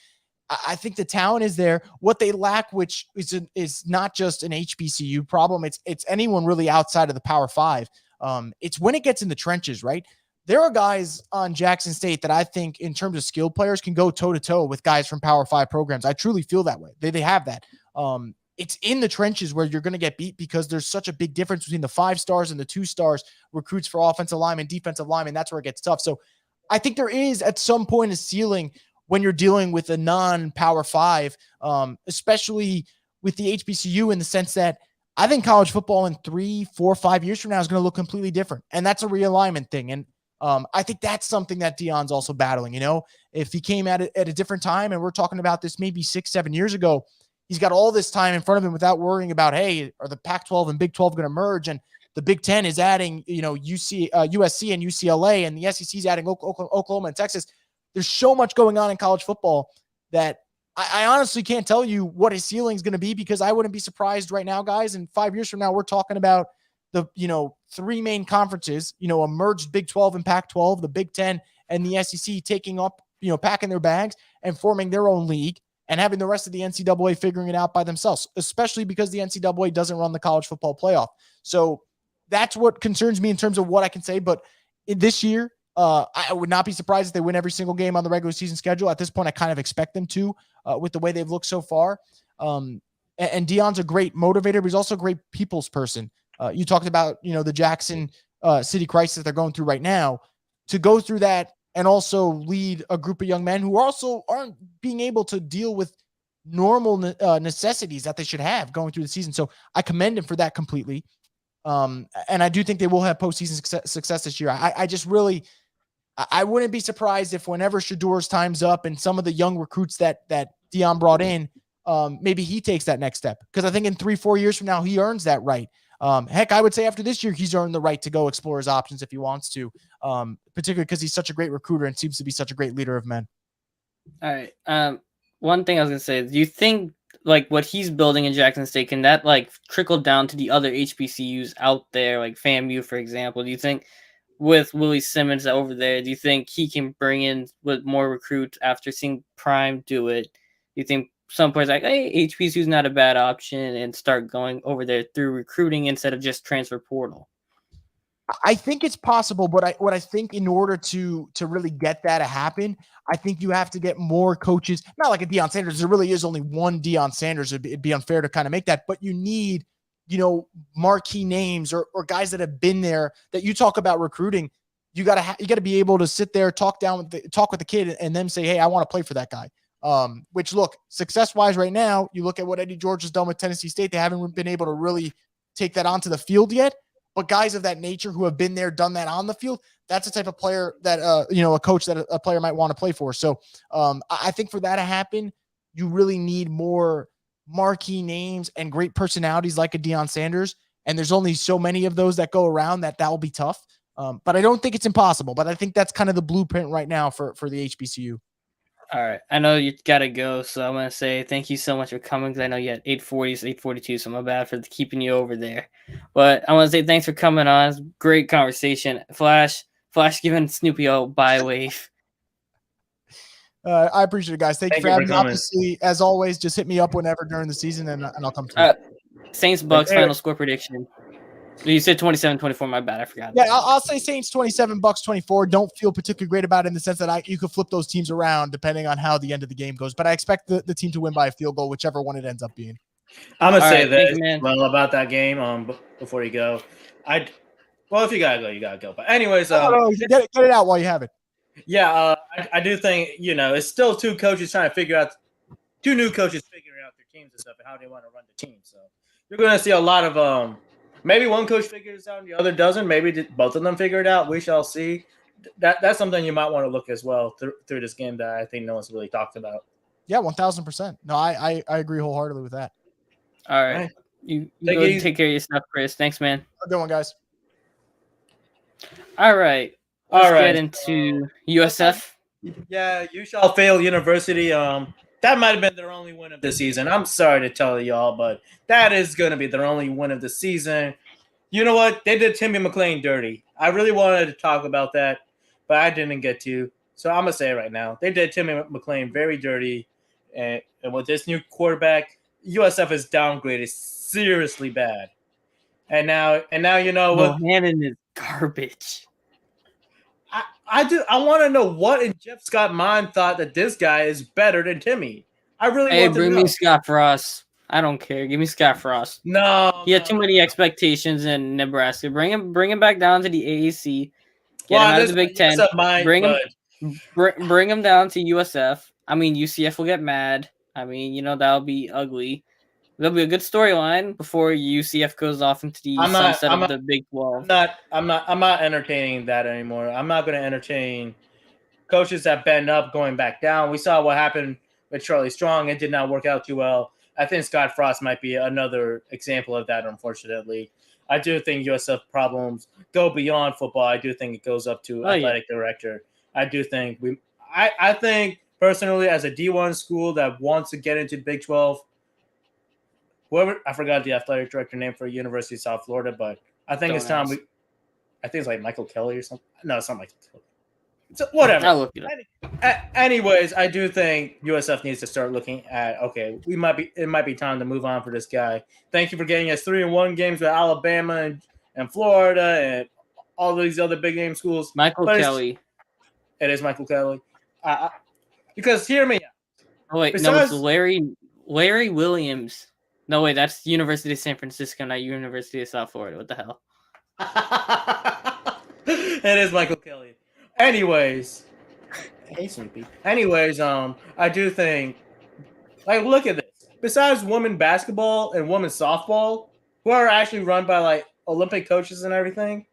I think the talent is there. What they lack, which is not just an HBCU problem, it's anyone really outside of the Power Five. It's when it gets in the trenches, right? There are guys on Jackson State that I think in terms of skilled players can go toe-to-toe with guys from Power 5 programs. I truly feel that way. They have that. It's in the trenches where you're going to get beat because there's such a big difference between the 5 stars and the 2 stars recruits for offensive linemen, defensive linemen. That's where it gets tough. So I think there is at some point a ceiling when you're dealing with a non-Power 5, especially with the HBCU in the sense that I think college football in 3, 4, 5 years from now is going to look completely different. And that's a realignment thing. And I think that's something that Deion's also battling. If he came at it at a different time, and we're talking about this maybe 6, 7 years ago, he's got all this time in front of him without worrying about, hey, are the Pac-12 and Big 12 going to merge? And the Big 10 is adding, USC and UCLA, and the SEC is adding Oklahoma and Texas. There's so much going on in college football that I honestly can't tell you what his ceiling is going to be, because I wouldn't be surprised right now, guys. And 5 years from now, we're talking about the 3 main conferences, a merged Big 12 and Pac-12, the Big 10 and the SEC taking up, packing their bags and forming their own league, and having the rest of the NCAA figuring it out by themselves, especially because the NCAA doesn't run the college football playoff. So that's what concerns me in terms of what I can say. But this year, I would not be surprised if they win every single game on the regular season schedule. At this point, I kind of expect them to, with the way they've looked so far. And Deion's a great motivator, but he's also a great people's person. You talked about, the Jackson City crisis they're going through right now. To go through that and also lead a group of young men who also aren't being able to deal with normal necessities that they should have going through the season. So I commend him for that completely. And I do think they will have postseason success this year. I just really, I wouldn't be surprised if whenever Shedeur's time's up and some of the young recruits that Deion brought in, maybe he takes that next step. Because I think in 3-4 years from now, he earns that right. Heck, I would say after this year, he's earned the right to go explore his options if he wants to, particularly because he's such a great recruiter and seems to be such a great leader of men. All right. One thing I was going to say is, do you think like what he's building in Jackson State, can that like trickle down to the other HBCUs out there, like FAMU, for example? Do you think with Willie Simmons over there, do you think he can bring in with more recruits after seeing Prime do it? Do you think some players like, hey, HBCU is not a bad option, and start going over there through recruiting instead of just transfer portal? I think it's possible, but what I think in order to really get that to happen, I think you have to get more coaches. Not like a Deion Sanders. There really is only one Deion Sanders. It'd be unfair to kind of make that, but you need, marquee names or guys that have been there that you talk about recruiting. You got to be able to sit there, talk with the kid and then say, hey, I want to play for that guy. Which look, success-wise right now, you look at what Eddie George has done with Tennessee State. They haven't been able to really take that onto the field yet. But guys of that nature who have been there, done that on the field, that's the type of player that, a coach that a player might want to play for. So I think for that to happen, you really need more marquee names and great personalities like a Deion Sanders. And there's only so many of those that go around that will be tough. But I don't think it's impossible. But I think that's kind of the blueprint right now for the HBCU. All right. I know you got to go, so I'm going to say thank you so much for coming, because I know you had 8:40, so 8:42, so my bad for keeping you over there. But I want to say thanks for coming on. It's a great conversation. Flash giving Snoopy a bye wave. I appreciate it, guys. Thank you for having me. Obviously, as always, just hit me up whenever during the season, and I'll come to you. Saints Bucs final score prediction. You said 27-24. My bad. I forgot. Yeah, I'll say Saints 27, Bucs 24. Don't feel particularly great about it in the sense that you could flip those teams around depending on how the end of the game goes. But I expect the team to win by a field goal, whichever one it ends up being. I'm gonna say this about that game. Before you go, if you gotta go, you gotta go. But anyways, get it out while you have it. Yeah, I do think it's still two new coaches figuring out their teams and stuff and how they want to run the team. So you're gonna see a lot of maybe one coach figures it out and the other doesn't. Maybe both of them figure it out. We shall see. That's something you might want to look as well through this game that I think no one's really talked about. Yeah, 1,000%. No, I agree wholeheartedly with that. All right. You go take care of your stuff, Chris. Thanks, man. Have a good one, guys. All right. Let's get into USF. Yeah, you shall fail university. that might have been their only win of the season. I'm sorry to tell y'all, but that is going to be their only win of the season. You know what? They did Timmy McClain dirty. I really wanted to talk about that, but I didn't get to. So I'm going to say it right now. They did Timmy McClain very dirty. And with this new quarterback, USF is downgraded seriously bad. And now you know what? Bohannon is garbage. I want to know what in Jeff Scott's mind thought that this guy is better than Timmy. I really want to know. Bring me Scott Frost. I don't care. Give me Scott Frost. No, he had too many expectations in Nebraska. Bring him back down to the AAC. Get him out of the Big Ten. Bring him down to USF. I mean, UCF will get mad. I mean, that'll be ugly. There'll be a good storyline before UCF goes off into the sunset of the Big 12. I'm not entertaining that anymore. I'm not going to entertain coaches that bend up going back down. We saw what happened with Charlie Strong. It did not work out too well. I think Scott Frost might be another example of that, unfortunately. I do think USF problems go beyond football. I do think it goes up to athletic director. I do think I think personally, as a D1 school that wants to get into Big 12, whoever, I forgot the athletic director name for University of South Florida, but I think it's time I think it's like Michael Kelly or something. No, it's not Michael Kelly. So whatever. I'll look it up. Anyways, I do think USF needs to start looking at it might be time to move on for this guy. Thank you for getting us 3-1 games with Alabama and Florida and all these other big name schools. Michael Kelly. It is Michael Kelly. Because hear me out. Oh wait, no, it's Larry Williams. No, wait, that's University of San Francisco, not University of South Florida. What the hell? It is Michael Kelly. Anyways, hey, Snoopy. Anyways, I do think, look at this. Besides women basketball and women's softball, who are actually run by Olympic coaches and everything,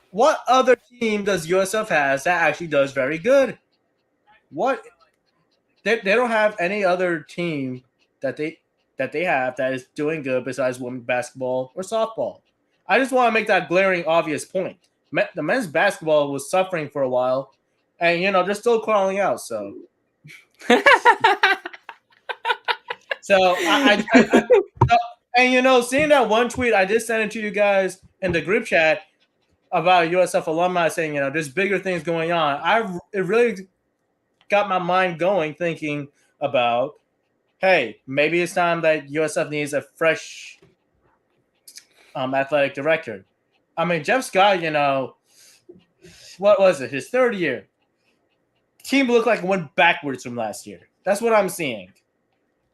what other team does USF has that actually does very good? What? They don't have any other team that they have that is doing good besides women's basketball or softball. I just want to make that glaring obvious point. The men's basketball was suffering for a while, and they're still crawling out. So, seeing that one tweet, I just sent it to you guys in the group chat about USF alumni saying, there's bigger things going on. It really got my mind going, thinking about, hey, maybe it's time that USF needs a fresh athletic director. I mean, Jeff Scott, what was it? His third year. Team looked like it went backwards from last year. That's what I'm seeing.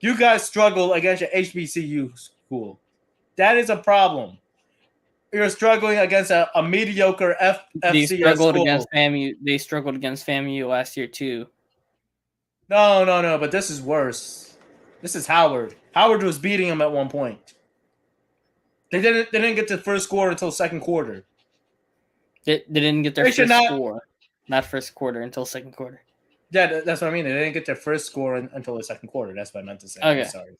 You guys struggle against your HBCU school. That is a problem. You're struggling against a mediocre FCS school. They struggled against FAMU last year too. No, but this is worse. This is Howard. Howard was beating them at one point. They didn't get to the first quarter until second quarter. They didn't get their first score. Not first quarter until second quarter. Yeah, that's what I mean. They didn't get their first score until the second quarter. That's what I meant to say. Okay. I'm sorry.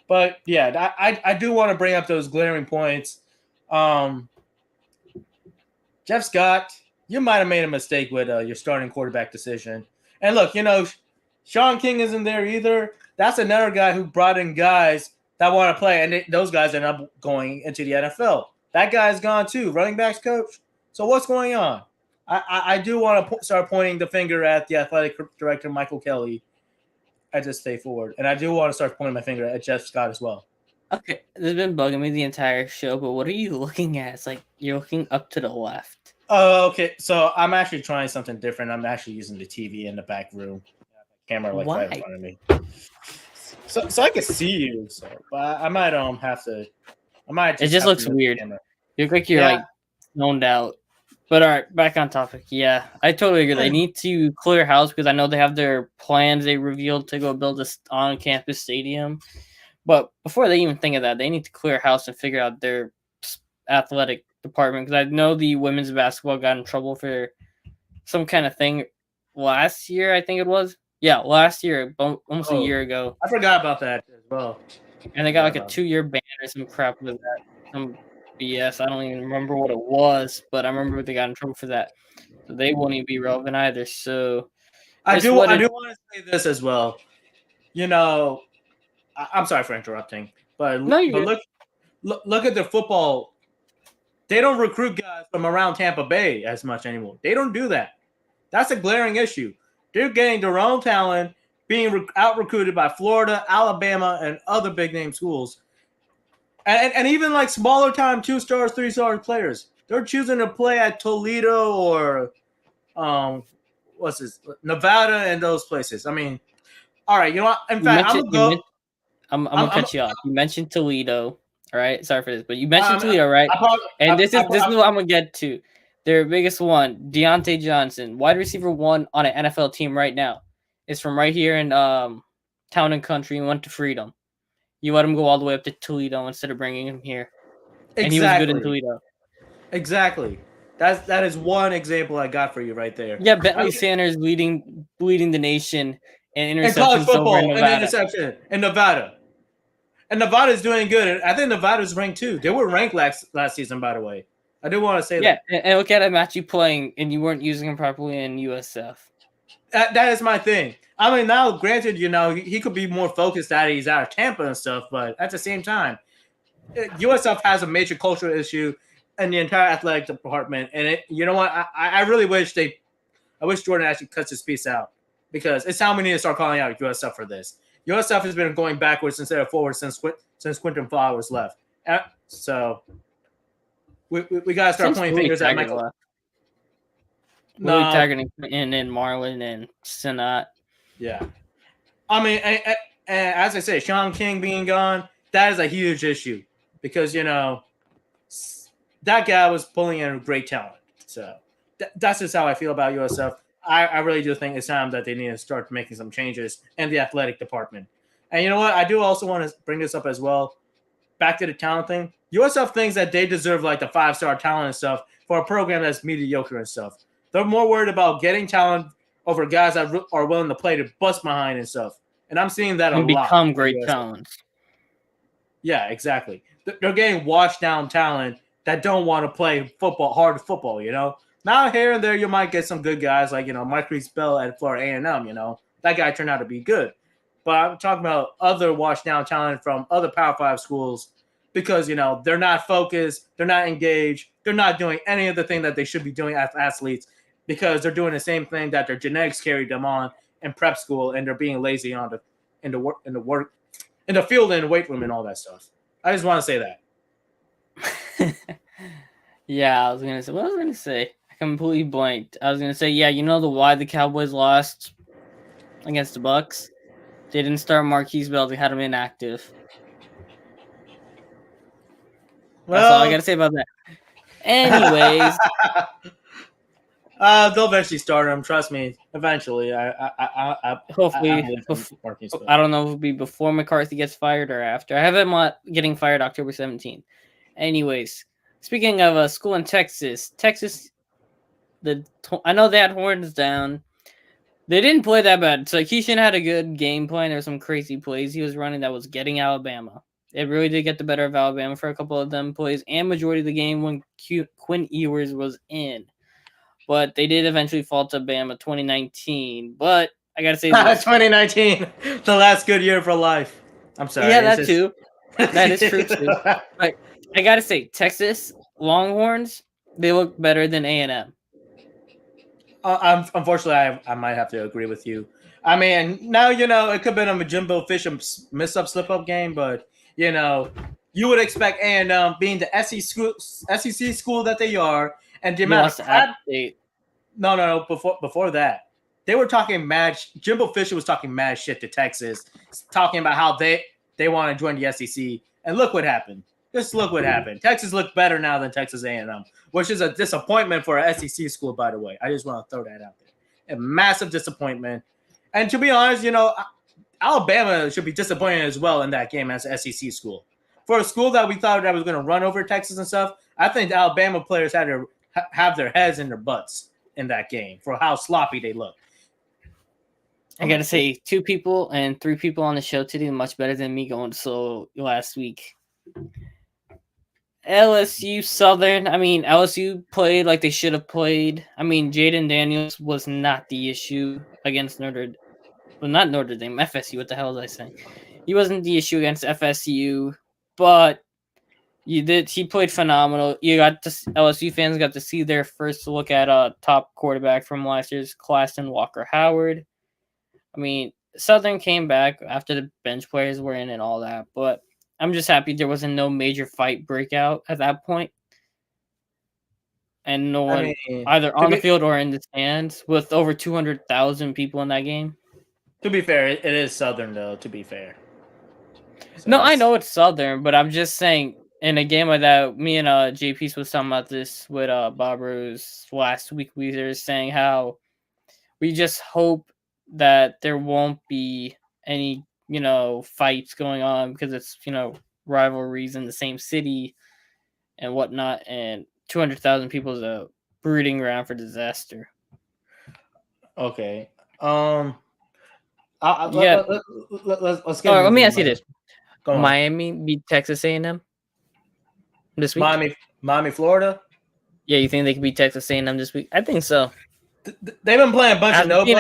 But yeah, I do want to bring up those glaring points. Jeff Scott, you might have made a mistake with your starting quarterback decision. And look, Sean King isn't there either. That's another guy who brought in guys that want to play, and those guys end up going into the NFL. That guy's gone too, running backs coach. So what's going on? I do want to start pointing the finger at the athletic director, Michael Kelly, at this day forward. And I do want to start pointing my finger at Jeff Scott as well. Okay, this has been bugging me the entire show, but what are you looking at? It's like you're looking up to the left. Oh, okay. So I'm actually trying something different. I'm actually using the TV in the back room. Camera right in front of me. So I can see you. So, but I might have to. It just looks weird. You look like you're zoned out. But all right, back on topic. Yeah, I totally agree. They need to clear house because I know they have their plans they revealed to go build this on-campus stadium. But before they even think of that, they need to clear house and figure out their athletic department. Because I know the women's basketball got in trouble for some kind of thing last year, I think it was. Yeah, last year, almost a year ago. I forgot about that as well. And they got like a 2-year ban or some crap with that. Some BS. I don't even remember what it was, but I remember they got in trouble for that. So they won't even be relevant either. So I do want to say this as well. You know, I'm sorry for interrupting, but look at the football. They don't recruit guys from around Tampa Bay as much anymore. They don't do that. That's a glaring issue. They're getting their own talent, being out recruited by Florida, Alabama, and other big name schools, and even like smaller time 2-star, 3-star players. They're choosing to play at Toledo or Nevada and those places. I mean, all right, you know what? In fact, I'm gonna go. I'm gonna cut you off. You mentioned Toledo. All right, sorry for this, but you mentioned Toledo, right? This is what I'm gonna get to. Their biggest one, Deontay Johnson, wide receiver 1 on an NFL team right now, is from right here in Town and Country and went to Freedom. You let him go all the way up to Toledo instead of bringing him here, and he was good in Toledo. Exactly. That is one example I got for you right there. Yeah, Bentley Sanders leading the nation in interceptions in college football over in Nevada. And interception in Nevada. And Nevada is doing good. I think Nevada's ranked too. They were ranked last season, by the way. I do want to say that. Yeah, and look at him actually playing, and you weren't using him properly in USF. That is my thing. I mean, now, granted, you know, he could be more focused that he's out of Tampa and stuff, but at the same time, USF has a major cultural issue in the entire athletic department. And you know what? I really wish Jordan actually cuts his piece out, because it's time we need to start calling out USF for this. USF has been going backwards instead of forward since Quinton Flowers left. So we got to start pointing fingers at Michael. Willie Taggart and Marlon and Sinat. Yeah. I mean, and as I say, Sean King being gone, that is a huge issue, because, you know, that guy was pulling in great talent. So that's just how I feel about USF. I really do think it's time that they need to start making some changes in the athletic department. And you know what? I do also want to bring this up as well. Back to the talent thing. USF thinks that they deserve like the 5-star talent and stuff for a program that's mediocre and stuff. They're more worried about getting talent over guys that are willing to play to bust behind and stuff. And I'm seeing that a lot. Become great talents. Yeah, exactly. They're getting washed down talent that don't want to play hard football, you know? Now, here and there, you might get some good guys like, you know, Mike Reese-Bell at Florida A&M, you know. That guy turned out to be good. But I'm talking about other washed down talent from other Power 5 schools, because, you know, they're not focused, they're not engaged, they're not doing any of the thing that they should be doing as athletes, because they're doing the same thing that their genetics carried them on in prep school, and they're being lazy in the field and weight room and all that stuff. I just want to say that. Yeah, I was gonna say. What was I gonna say? I completely blanked. I was gonna say, yeah, you know why the Cowboys lost against the Bucs? They didn't start Marquise Bell. They had him inactive. That's all I gotta say about that. Anyways, they'll eventually start him. Trust me. Eventually, hopefully. I don't know if it'll be before McCarthy gets fired or after. I have him getting fired October 17th. Anyways, speaking of a school in Texas, I know they had horns down. They didn't play that bad. So Keyshawn had a good game plan. There were some crazy plays he was running that was getting Alabama. It really did get the better of Alabama for a couple of them plays and majority of the game when Quinn Ewers was in. But they did eventually fall to Bama 2019. But I got to say this. 2019, the last good year for life. I'm sorry. Yeah, that too. That is true too. But I got to say, Texas Longhorns, they look better than A&M. Unfortunately, I might have to agree with you. I mean, now, you know, it could have been a Jimbo Fisher miss-up, slip-up game, but, you know, you would expect A&M being the SEC school that they are, and the amount of crap. No. Before that, they were talking mad. Jimbo Fisher was talking mad shit to Texas, talking about how they want to join the SEC, and look what happened. Just look what happened. Texas looked better now than Texas A&M, which is a disappointment for an SEC school, by the way. I just want to throw that out there. A massive disappointment. And to be honest, you know, Alabama should be disappointed as well in that game as an SEC school. For a school that we thought that was going to run over Texas and stuff, I think the Alabama players had to have their heads in their butts in that game for how sloppy they looked. I got to say, 2 people and 3 people on the show today much better than me going solo last week. LSU Southern. I mean, LSU played like they should have played. I mean, Jaden Daniels was not the issue against Notre. Well, not Notre Dame. FSU. What the hell was I saying? He wasn't the issue against FSU, but he played phenomenal. LSU fans got to see their first look at a top quarterback from last year's class in Walker Howard. I mean, Southern came back after the bench players were in and all that, but I'm just happy there wasn't no major fight breakout at that point, and no one either on the field or in the stands with over 200,000 people in that game. To be fair, it is Southern though. To be fair, so no, I know it's Southern, but I'm just saying in a game like that, me and JP was talking about this with Bob Rose last week. We were saying how we just hope that there won't be any fights going on because it's rivalries in the same city and whatnot, and 200,000 people is a breeding ground for disaster. Okay. Let's get. Let me ask you this: Miami beat Texas A&M this week. Miami, Florida. Yeah, you think they could beat Texas A&M this week? I think so. They've been playing a bunch of nobodies.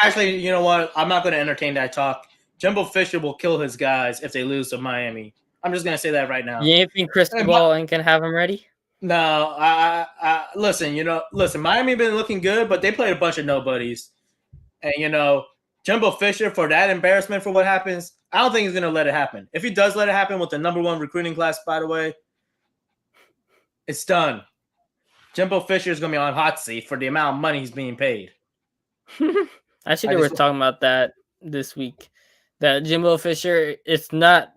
Actually, you know what? I'm not going to entertain that talk. Jimbo Fisher will kill his guys if they lose to Miami. I'm just going to say that right now. You ain't think Cristobal and can have him ready? No, listen. Miami been looking good, but they played a bunch of nobodies, and Jimbo Fisher for that embarrassment for what happens. I don't think he's going to let it happen. If he does let it happen with the number 1 recruiting class, by the way, it's done. Jimbo Fisher is going to be on hot seat for the amount of money he's being paid. Actually, they were talking about that this week. That Jimbo Fisher, you're not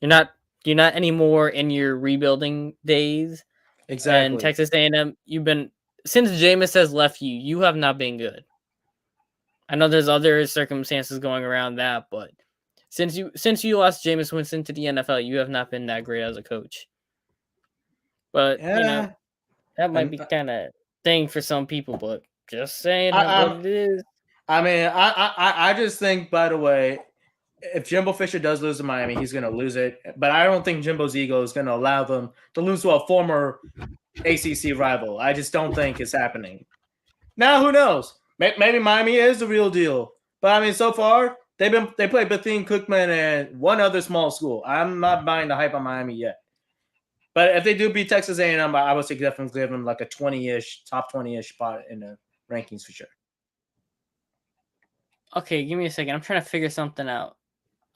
anymore in your rebuilding days. Exactly. And Texas A&M, since Jameis has left you have not been good. I know there's other circumstances going around that, but since you lost Jameis Winston to the NFL, you have not been that great as a coach. But that might be kind of thing for some people, but just saying what it is. I mean, I just think, by the way, if Jimbo Fisher does lose to Miami, he's going to lose it. But I don't think Jimbo's ego is going to allow them to lose to a former ACC rival. I just don't think it's happening. Now, who knows? Maybe Miami is the real deal. But, I mean, so far, they played Bethune-Cookman and one other small school. I'm not buying the hype on Miami yet. But if they do beat Texas A&M, I would say definitely give them like a 20-ish, top 20-ish spot in the rankings for sure. Okay, give me a second. I'm trying to figure something out.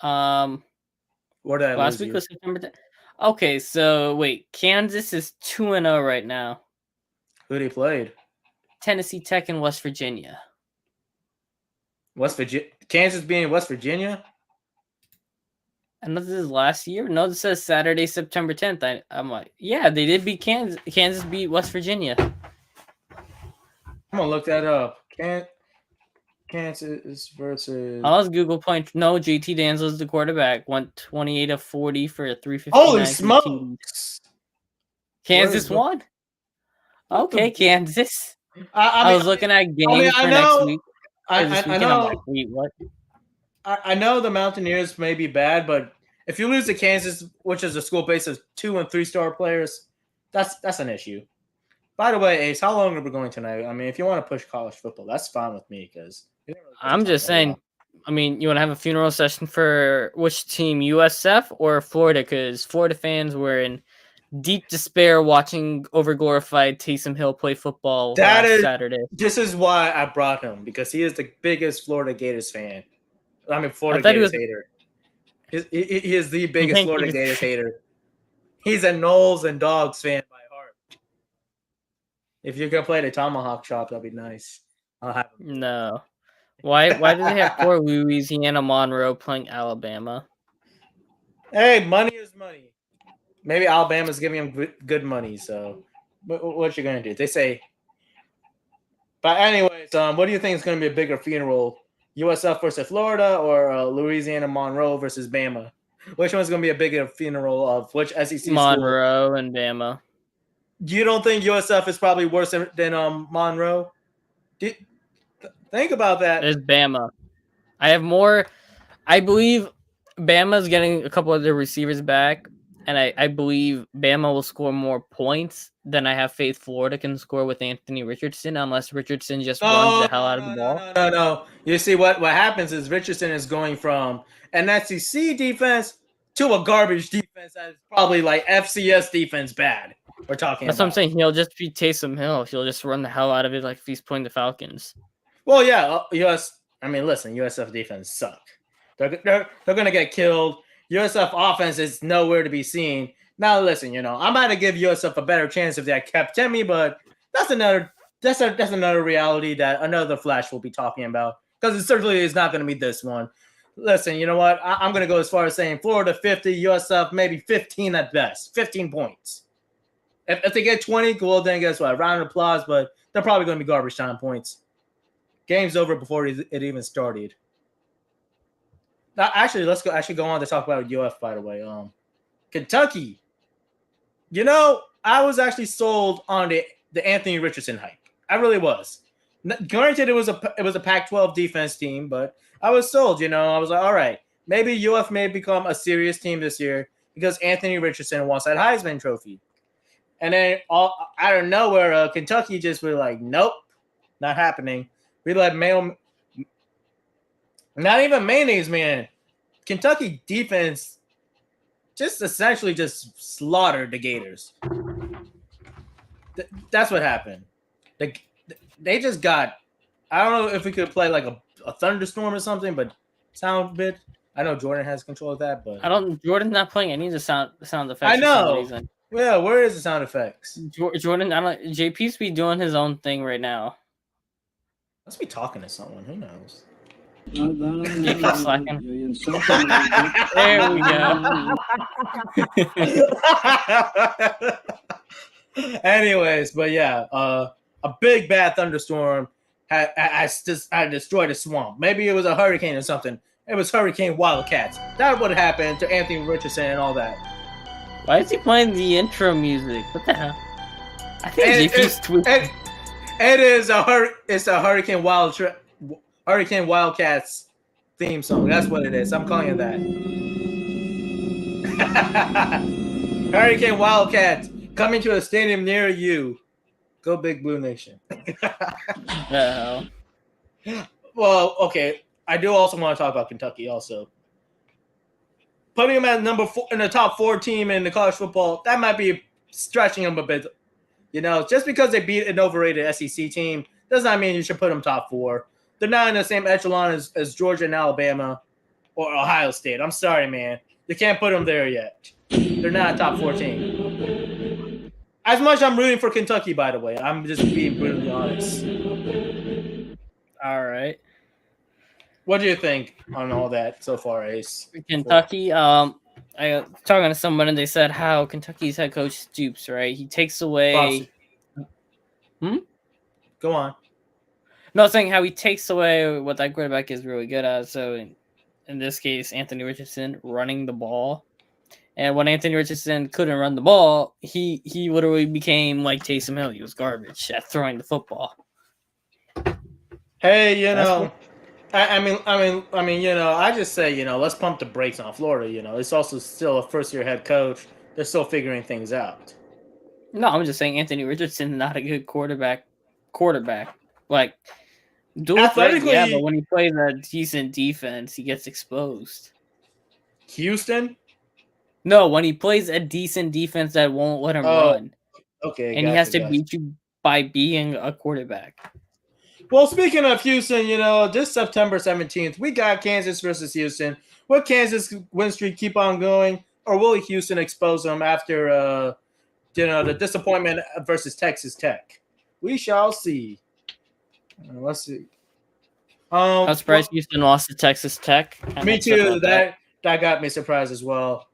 What did I last week was September 10th. Okay, so wait, Kansas is 2-0 right now. Who they played? Tennessee Tech and West Virginia. Kansas being West Virginia? I know this is last year. No, this says Saturday, September 10th. I'm like, yeah, they did beat Kansas. Kansas beat West Virginia. I'm gonna look that up. Kansas versus. I was Google point. No, JT Daniels was the quarterback. Went 28 of 40 for a 359. Holy smokes! Kansas won. Okay, Kansas. I was looking at games for next week. I know. Like, wait, what? I know the Mountaineers may be bad, but if you lose to Kansas, which is a school base of 2- and 3-star players, that's an issue. By the way, Ace, how long are we going tonight? I mean, if you want to push college football, that's fine with me because I'm just saying. I mean, you want to have a funeral session for which team, USF or Florida? Because Florida fans were in deep despair watching overglorified Taysom Hill play football Saturday. This is why I brought him, because he is the biggest Florida Gators fan. I mean, Florida Gators hater. He is the biggest Florida Gators hater. He's a Knowles and Dogs fan by heart. If you can play the tomahawk chop, that'd be nice. I'll have him. No. Why do they have poor Louisiana Monroe playing Alabama? Hey, money is money. Maybe Alabama's giving him good money, so what you going to do? They say. But anyways, what do you think is going to be a bigger funeral? USF versus Florida or Louisiana Monroe versus Bama? Which one's going to be a bigger funeral of which SEC Monroe school? And Bama. You don't think USF is probably worse than Monroe? Think about that. There's Bama. I believe Bama's getting a couple of their receivers back, and I believe Bama will score more points than I have faith Florida can score with Anthony Richardson, unless Richardson just runs the hell out of the ball. No. You see, what happens is Richardson is going from an SEC defense to a garbage defense that's probably like FCS defense bad. We're talking That's about. what I'm saying. He'll just be Taysom Hill. He'll just run the hell out of it like if he's playing the Falcons. Well, yeah, listen, USF defense suck. They're gonna get killed. USF offense is nowhere to be seen. Now, listen, I'm about to give USF a better chance if they had kept Timmy, but that's another reality that another Flash will be talking about, because it certainly is not going to be this one. Listen, you know what? I'm going to go as far as saying Florida 50, USF maybe 15 at best, 15 points. If they get 20, well, then guess what? A round of applause, but they're probably going to be garbage time points. Game's over before it even started. Now, actually, let's go on to talk about UF, by the way. Kentucky. I was actually sold on the Anthony Richardson hype. I really was. Granted, it was a Pac-12 defense team, but I was sold. I was like, all right, maybe UF may become a serious team this year because Anthony Richardson wants that Heisman Trophy. And then out of nowhere, Kentucky just was like, nope, not happening. We let not even mayonnaise, man. Kentucky defense just essentially just slaughtered the Gators. That's what happened. They just got. I don't know if we could play like a thunderstorm or something, but sound bit. I know Jordan has control of that, but Jordan's not playing any of the sound effects. I know. Yeah, where is the sound effects? Jordan, JP's be doing his own thing right now. Must be talking to someone. Who knows? JP's slacking. There we go. Anyways, but yeah, a big bad thunderstorm had destroyed a swamp. Maybe it was a hurricane or something. It was Hurricane Wildcats. That would happen to Anthony Richardson and all that. Why is he playing the intro music? What the hell? I think JP's tweeting. It's a Hurricane Wildcats theme song. That's what it is. I'm calling it that. Hurricane Wildcats coming to a stadium near you. Go Big Blue Nation. Well, okay. I do also want to talk about Kentucky also. Putting them at number 4 in the top 4 team in the college football, that might be stretching them a bit. Just because they beat an overrated SEC team does not mean you should put them top 4. They're not in the same echelon as Georgia and Alabama or Ohio State. I'm sorry, man. You can't put them there yet. They're not a top 4 team. As much I'm rooting for Kentucky, by the way. I'm just being brutally honest. All right. What do you think on all that so far, Ace? Kentucky, I was talking to someone and they said how Kentucky's head coach Stoops, right? He takes away. Go on. No, saying how he takes away what that quarterback is really good at. So in this case, Anthony Richardson running the ball. And when Anthony Richardson couldn't run the ball, he literally became like Taysom Hill. He was garbage at throwing the football. Hey, I mean, I just say, let's pump the brakes on Florida. It's also still a first-year head coach. They're still figuring things out. No, I'm just saying Anthony Richardson's not a good quarterback. Like, dual threat, yeah, but when he plays a decent defense, he gets exposed. Houston? No, when he plays a decent defense that won't let him run. Okay, and he has to beat you by being a quarterback. Well, speaking of Houston, this September 17th, we got Kansas versus Houston. Will Kansas win streak keep on going, or will Houston expose them after, the disappointment versus Texas Tech? We shall see. Let's see. I'm surprised Houston lost to Texas Tech. Me too. That got me surprised as well.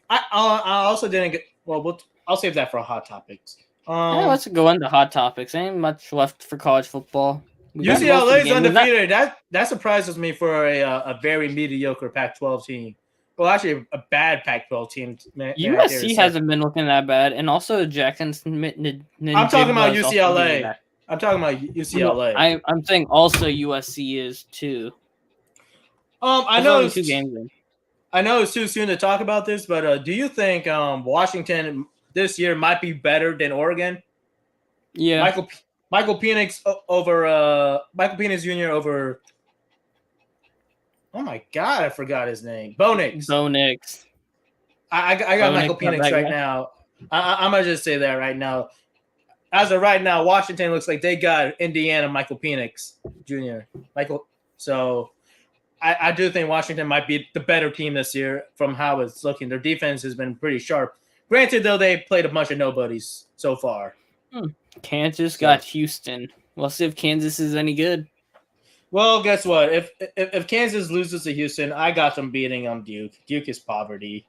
I also didn't get. Well, I'll save that for hot topics. Let's go into hot topics. Ain't much left for college football. UCLA's undefeated. That surprises me for a very mediocre Pac-12 team. Well, actually, a bad Pac-12 team. USC hasn't been looking that bad, and also Jackson's. I'm talking about UCLA. I'm talking about UCLA. No, I'm saying also USC is too. I know 2 games in. I know it's too soon to talk about this, but do you think Washington this year might be better than Oregon? Yeah. Michael Penix over Michael Penix Jr. over. Oh my God, I forgot his name. Bo Nix. I got Michael Penix right now. I'm gonna just say that right now. As of right now, Washington looks like they got Indiana Michael Penix Jr. So I do think Washington might be the better team this year from how it's looking. Their defense has been pretty sharp. Granted, though, they played a bunch of nobodies so far. Kansas got Houston. We'll see if Kansas is any good. Well, guess what? If Kansas loses to Houston, I got them beating Duke. Duke is poverty.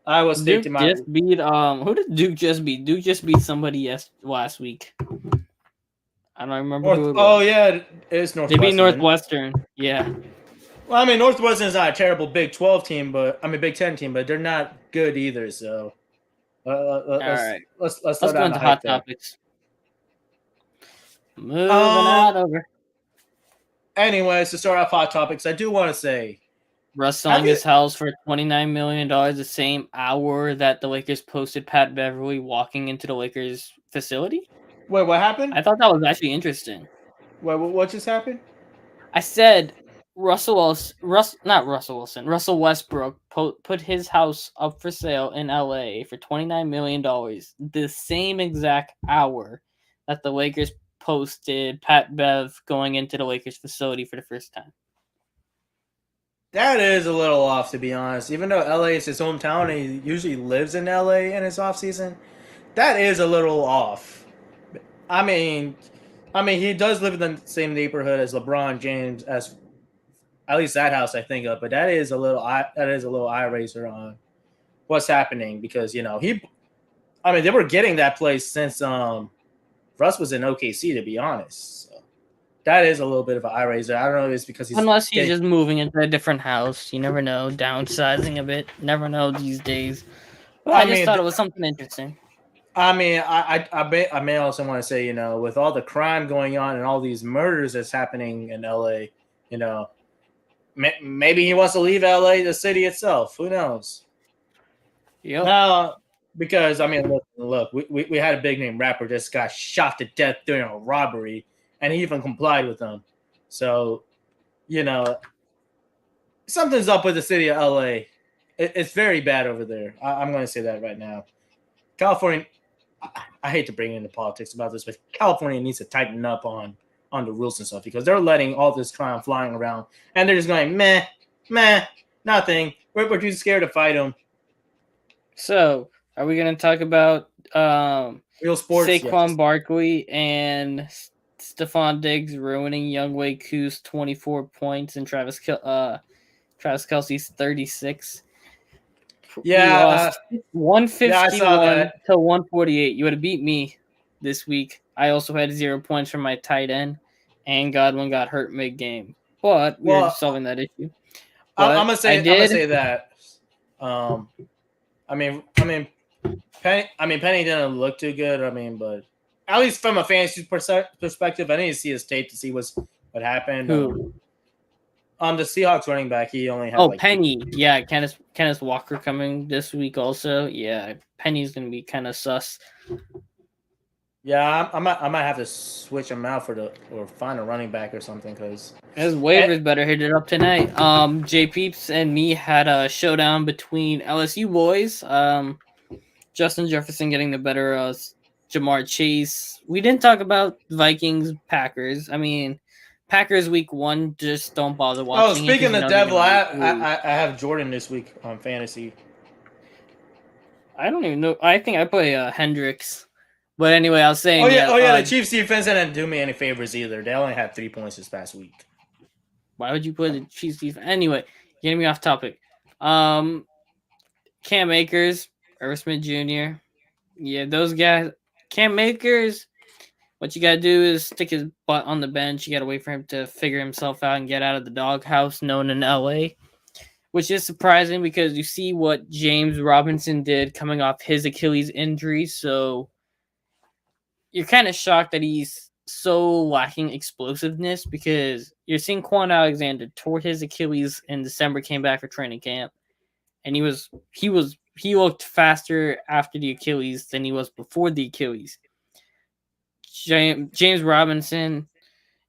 I was thinking just beat who did Duke just beat? Duke just beat somebody last week. I don't remember who it was. Oh yeah, it's Northwestern. They beat Northwestern. Yeah. Well, I mean, Northwestern is not a terrible Big 12 team, Big 10 team, but they're not good either. So, all right, let's go into hot topics. Moving on over. Anyways, to start off hot topics, I do want to say, Russ selling his house for $29 million the same hour that the Lakers posted Pat Beverly walking into the Lakers facility. Wait, what happened? I thought that was actually interesting. Wait, what just happened? I said Russell Westbrook put his house up for sale in LA for $29 million the same exact hour that the Lakers posted Pat Bev going into the Lakers facility for the first time. That is a little off, to be honest. Even though LA is his hometown and he usually lives in LA in his off season, that is a little off. I mean, he does live in the same neighborhood as LeBron James, as at least that house I think of. But that is a little eye raiser on what's happening because they were getting that place since Russ was in OKC, to be honest. So that is a little bit of an eye raiser. I don't know if it's because unless he's just moving into a different house. You never know, downsizing a bit. Never know these days. But I just thought it was something interesting. I mean, I may also want to say, with all the crime going on and all these murders that's happening in LA, maybe he wants to leave LA, the city itself. Who knows? Yep. Now, because look, we had a big name rapper just got shot to death during a robbery, and he even complied with them. So, something's up with the city of LA. It's very bad over there. I'm going to say that right now. California. I hate to bring into politics about this, but California needs to tighten up on the rules and stuff because they're letting all this crime flying around, and they're just going meh, nothing. We're too scared to fight them. So, are we going to talk about real sports? Saquon Barkley and Stephon Diggs ruining Younghoe Koo's 24 points and Travis Kelce's 36? Yeah, 151 to 148. You would have beat me this week. I also had 0 points from my tight end, and Godwin got hurt mid-game. But we're solving that issue. I'm gonna say that. Penny didn't look too good. But at least from a fantasy perspective, I need to see his tape to see what happened. Who? The Seahawks running back, he only had Penny. Yeah, Kenneth Walker coming this week also. Yeah, Penny's gonna be kind of sus. Yeah, I might have to switch him out or find a running back or something because his waivers better hit it up tonight. J Peeps and me had a showdown between LSU boys. Justin Jefferson getting the better of Jamar Chase. We didn't talk about Vikings Packers. Packers week 1, just don't bother watching. Oh, speaking of devil, I have Jordan this week on fantasy. I don't even know. I think I play Hendricks. But anyway, I was saying. The Chiefs defense didn't do me any favors either. They only had 3 points this past week. Why would you play the Chiefs defense? Anyway, getting me off topic. Cam Akers, Irv Smith Jr. Yeah, those guys. Cam Akers. What you gotta do is stick his butt on the bench. You gotta wait for him to figure himself out and get out of the doghouse known in LA, which is surprising because you see what James Robinson did coming off his Achilles injury. So you're kind of shocked that he's so lacking explosiveness because you're seeing Quan Alexander tore his Achilles in December, came back for training camp. and he looked faster after the Achilles than he was before the Achilles. James Robinson,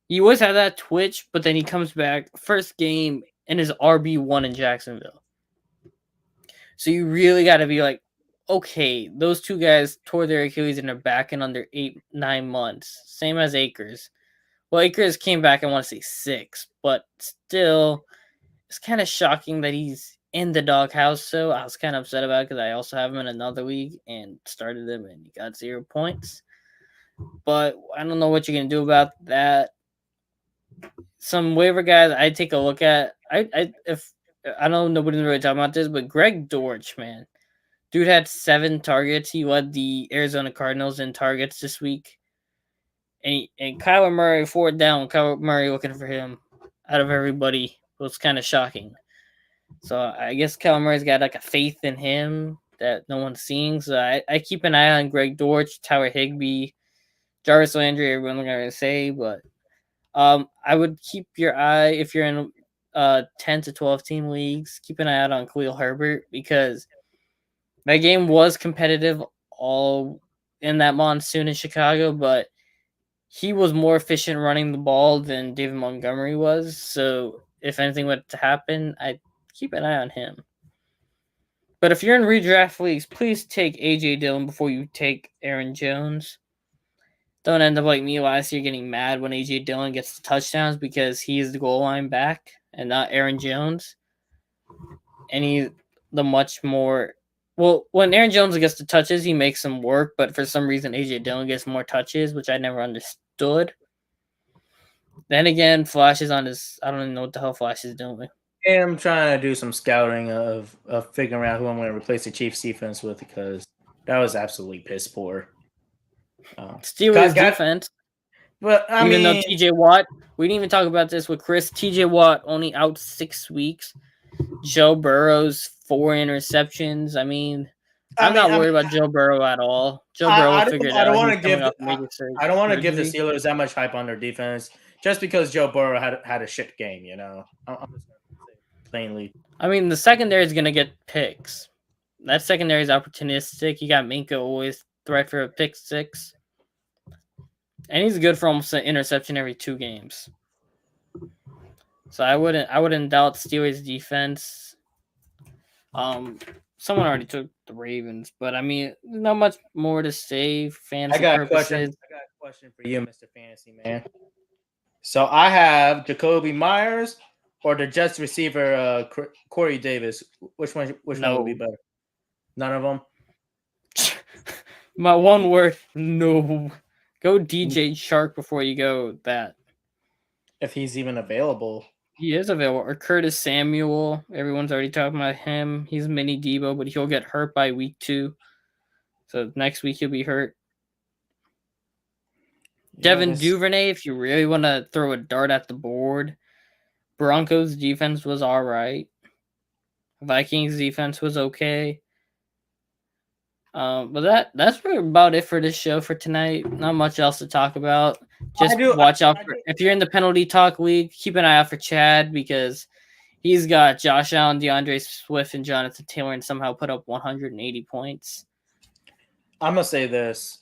he always had that twitch, but then he comes back first game and is RB1 in Jacksonville. So you really got to be like, okay, those two guys tore their Achilles and they're back in under 8-9 months. Same as Akers. Well, Akers came back, I want to say 6, but still, it's kind of shocking that he's in the doghouse. So I was kind of upset about it because I also have him in another league and started him and he got 0 points. But I don't know what you're going to do about that. Some waiver guys I'd take a look at. If I know nobody's really talking about this, but Greg Dortch, man. Dude had 7 targets. He led the Arizona Cardinals in targets this week. And Kyler Murray, 4th down, Kyler Murray looking for him out of everybody was kind of shocking. So I guess Kyler Murray's got like a faith in him that no one's seeing. So I keep an eye on Greg Dortch, Tyler Higbee, Jarvis Landry, everyone's going to say, but I would keep your eye if you're in 10 to 12 team leagues. Keep an eye out on Khalil Herbert because that game was competitive all in that monsoon in Chicago, but he was more efficient running the ball than David Montgomery was. So if anything were to happen, I'd keep an eye on him. But if you're in redraft leagues, please take A.J. Dillon before you take Aaron Jones. Don't end up like me last year getting mad when A.J. Dillon gets the touchdowns because he is the goal line back and not Aaron Jones. And he's the much more... Well, when Aaron Jones gets the touches, he makes them work, but for some reason, A.J. Dillon gets more touches, which I never understood. Then again, Flash is on his... I don't even know what the hell Flash is doing. And I'm trying to do some scouting of figuring out who I'm going to replace the Chiefs defense with because that was absolutely piss poor. Steelers defense. But even though TJ Watt, we didn't even talk about this with Chris. TJ Watt only out 6 weeks. Joe Burrow's 4 interceptions. I'm not worried about Joe Burrow at all. Joe Burrow figured out. I don't want to give the Steelers that much hype on their defense just because Joe Burrow had a shit game. You know, I'm just going to say it plainly. The secondary is going to get picks. That secondary is opportunistic. You got Minka always threat for a pick 6. And he's good for almost an interception every 2 games. So I wouldn't doubt Steelers defense. Someone already took the Ravens, but not much more to say. Fantasy purposes. I got a question for you, Mr. Fantasy Man. So I have Jacoby Myers or the Jets receiver Corey Davis. Which one would be better? None of them. My one word, no. Go DJ Shark before you go that. If he's even available. He is available. Or Curtis Samuel. Everyone's already talking about him. He's mini Debo, but he'll get hurt by week 2. So next week he'll be hurt. Devin Duvernay, if you really want to throw a dart at the board. Broncos defense was all right. Vikings defense was okay. But that's really about it for this show for tonight. Not much else to talk about. Just watch out for if you're in the penalty talk league, keep an eye out for Chad because he's got Josh Allen, DeAndre Swift, and Jonathan Taylor and somehow put up 180 points. I'm gonna say this.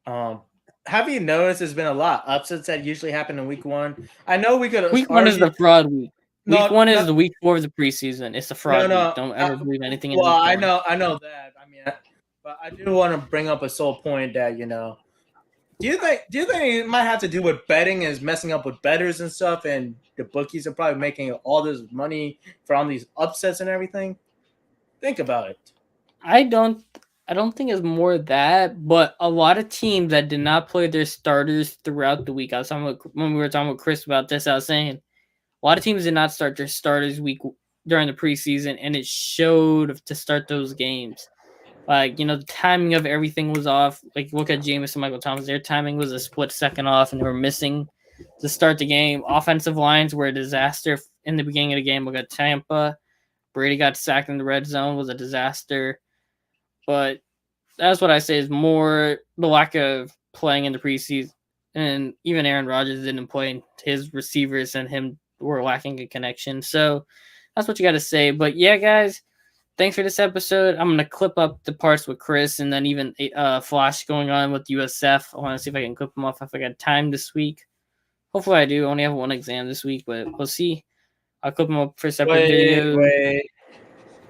Have you noticed there's been a lot of upsets that usually happen in week 1? I know we could. Week 1 is the fraud week. Week 1 is the week 4 of the preseason. It's the fraud week. Don't ever believe anything. Well, I know that. But I do want to bring up a sole point that do you think it might have to do with betting is messing up with bettors and stuff, and the bookies are probably making all this money from these upsets and everything? Think about it. I don't think it's more that, but a lot of teams that did not play their starters throughout the week. When we were talking with Chris about this, I was saying a lot of teams did not start their starters during the preseason, and it showed to start those games. The timing of everything was off. Like, look at Jameis and Micheal Thomas. Their timing was a split second off, and they were missing to start the game. Offensive lines were a disaster in the beginning of the game. Look at Tampa. Brady got sacked in the red zone, was a disaster. But that's what I say is more the lack of playing in the preseason. And even Aaron Rodgers didn't play, and his receivers and him were lacking a connection. So that's what you got to say. But, yeah, guys. thanks for this episode. I'm gonna clip up the parts with Chris, and then even Flash going on with USF. I want to see if I can clip them off if I got time this week. Hopefully, I do. I only have one exam this week, but we'll see. I'll clip them up for separate videos. Wait.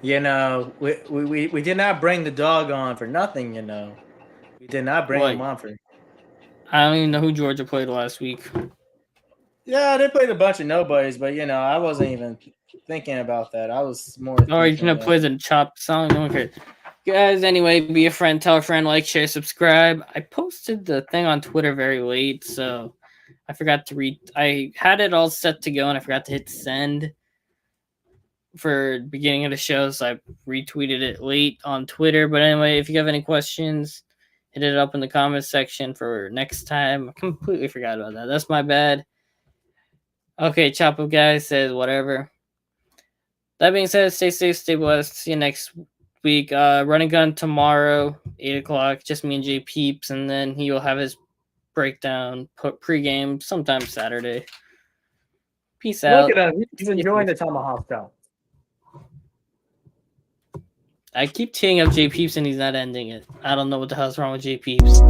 You know, we did not bring the dog on for nothing. You know, we did not bring him on for. I don't even know who Georgia played last week. Yeah, they played a bunch of nobodies, but you know, I wasn't even thinking about that. I was more. Or you can play the chopped song. No one cares. Guys, anyway, be a friend, tell a friend, like, share, subscribe. I posted the thing on Twitter very late, so I forgot to read. I had it all set to go, and I forgot to hit send for the beginning of the show, so I retweeted it late on Twitter. But anyway, if you have any questions, hit it up in the comments section for next time. I completely forgot about that. That's my bad. Okay, Chop Up Guy says whatever. That being said, stay safe, stay blessed. See you next week. Running gun tomorrow, 8 o'clock. Just me and Jay Peeps, and then he will have his breakdown pregame sometime Saturday. Peace out. Look at him. He's enjoying the tomahawk though. I keep teeing up Jay Peeps and he's not ending it. I don't know what the hell's wrong with Jay Peeps.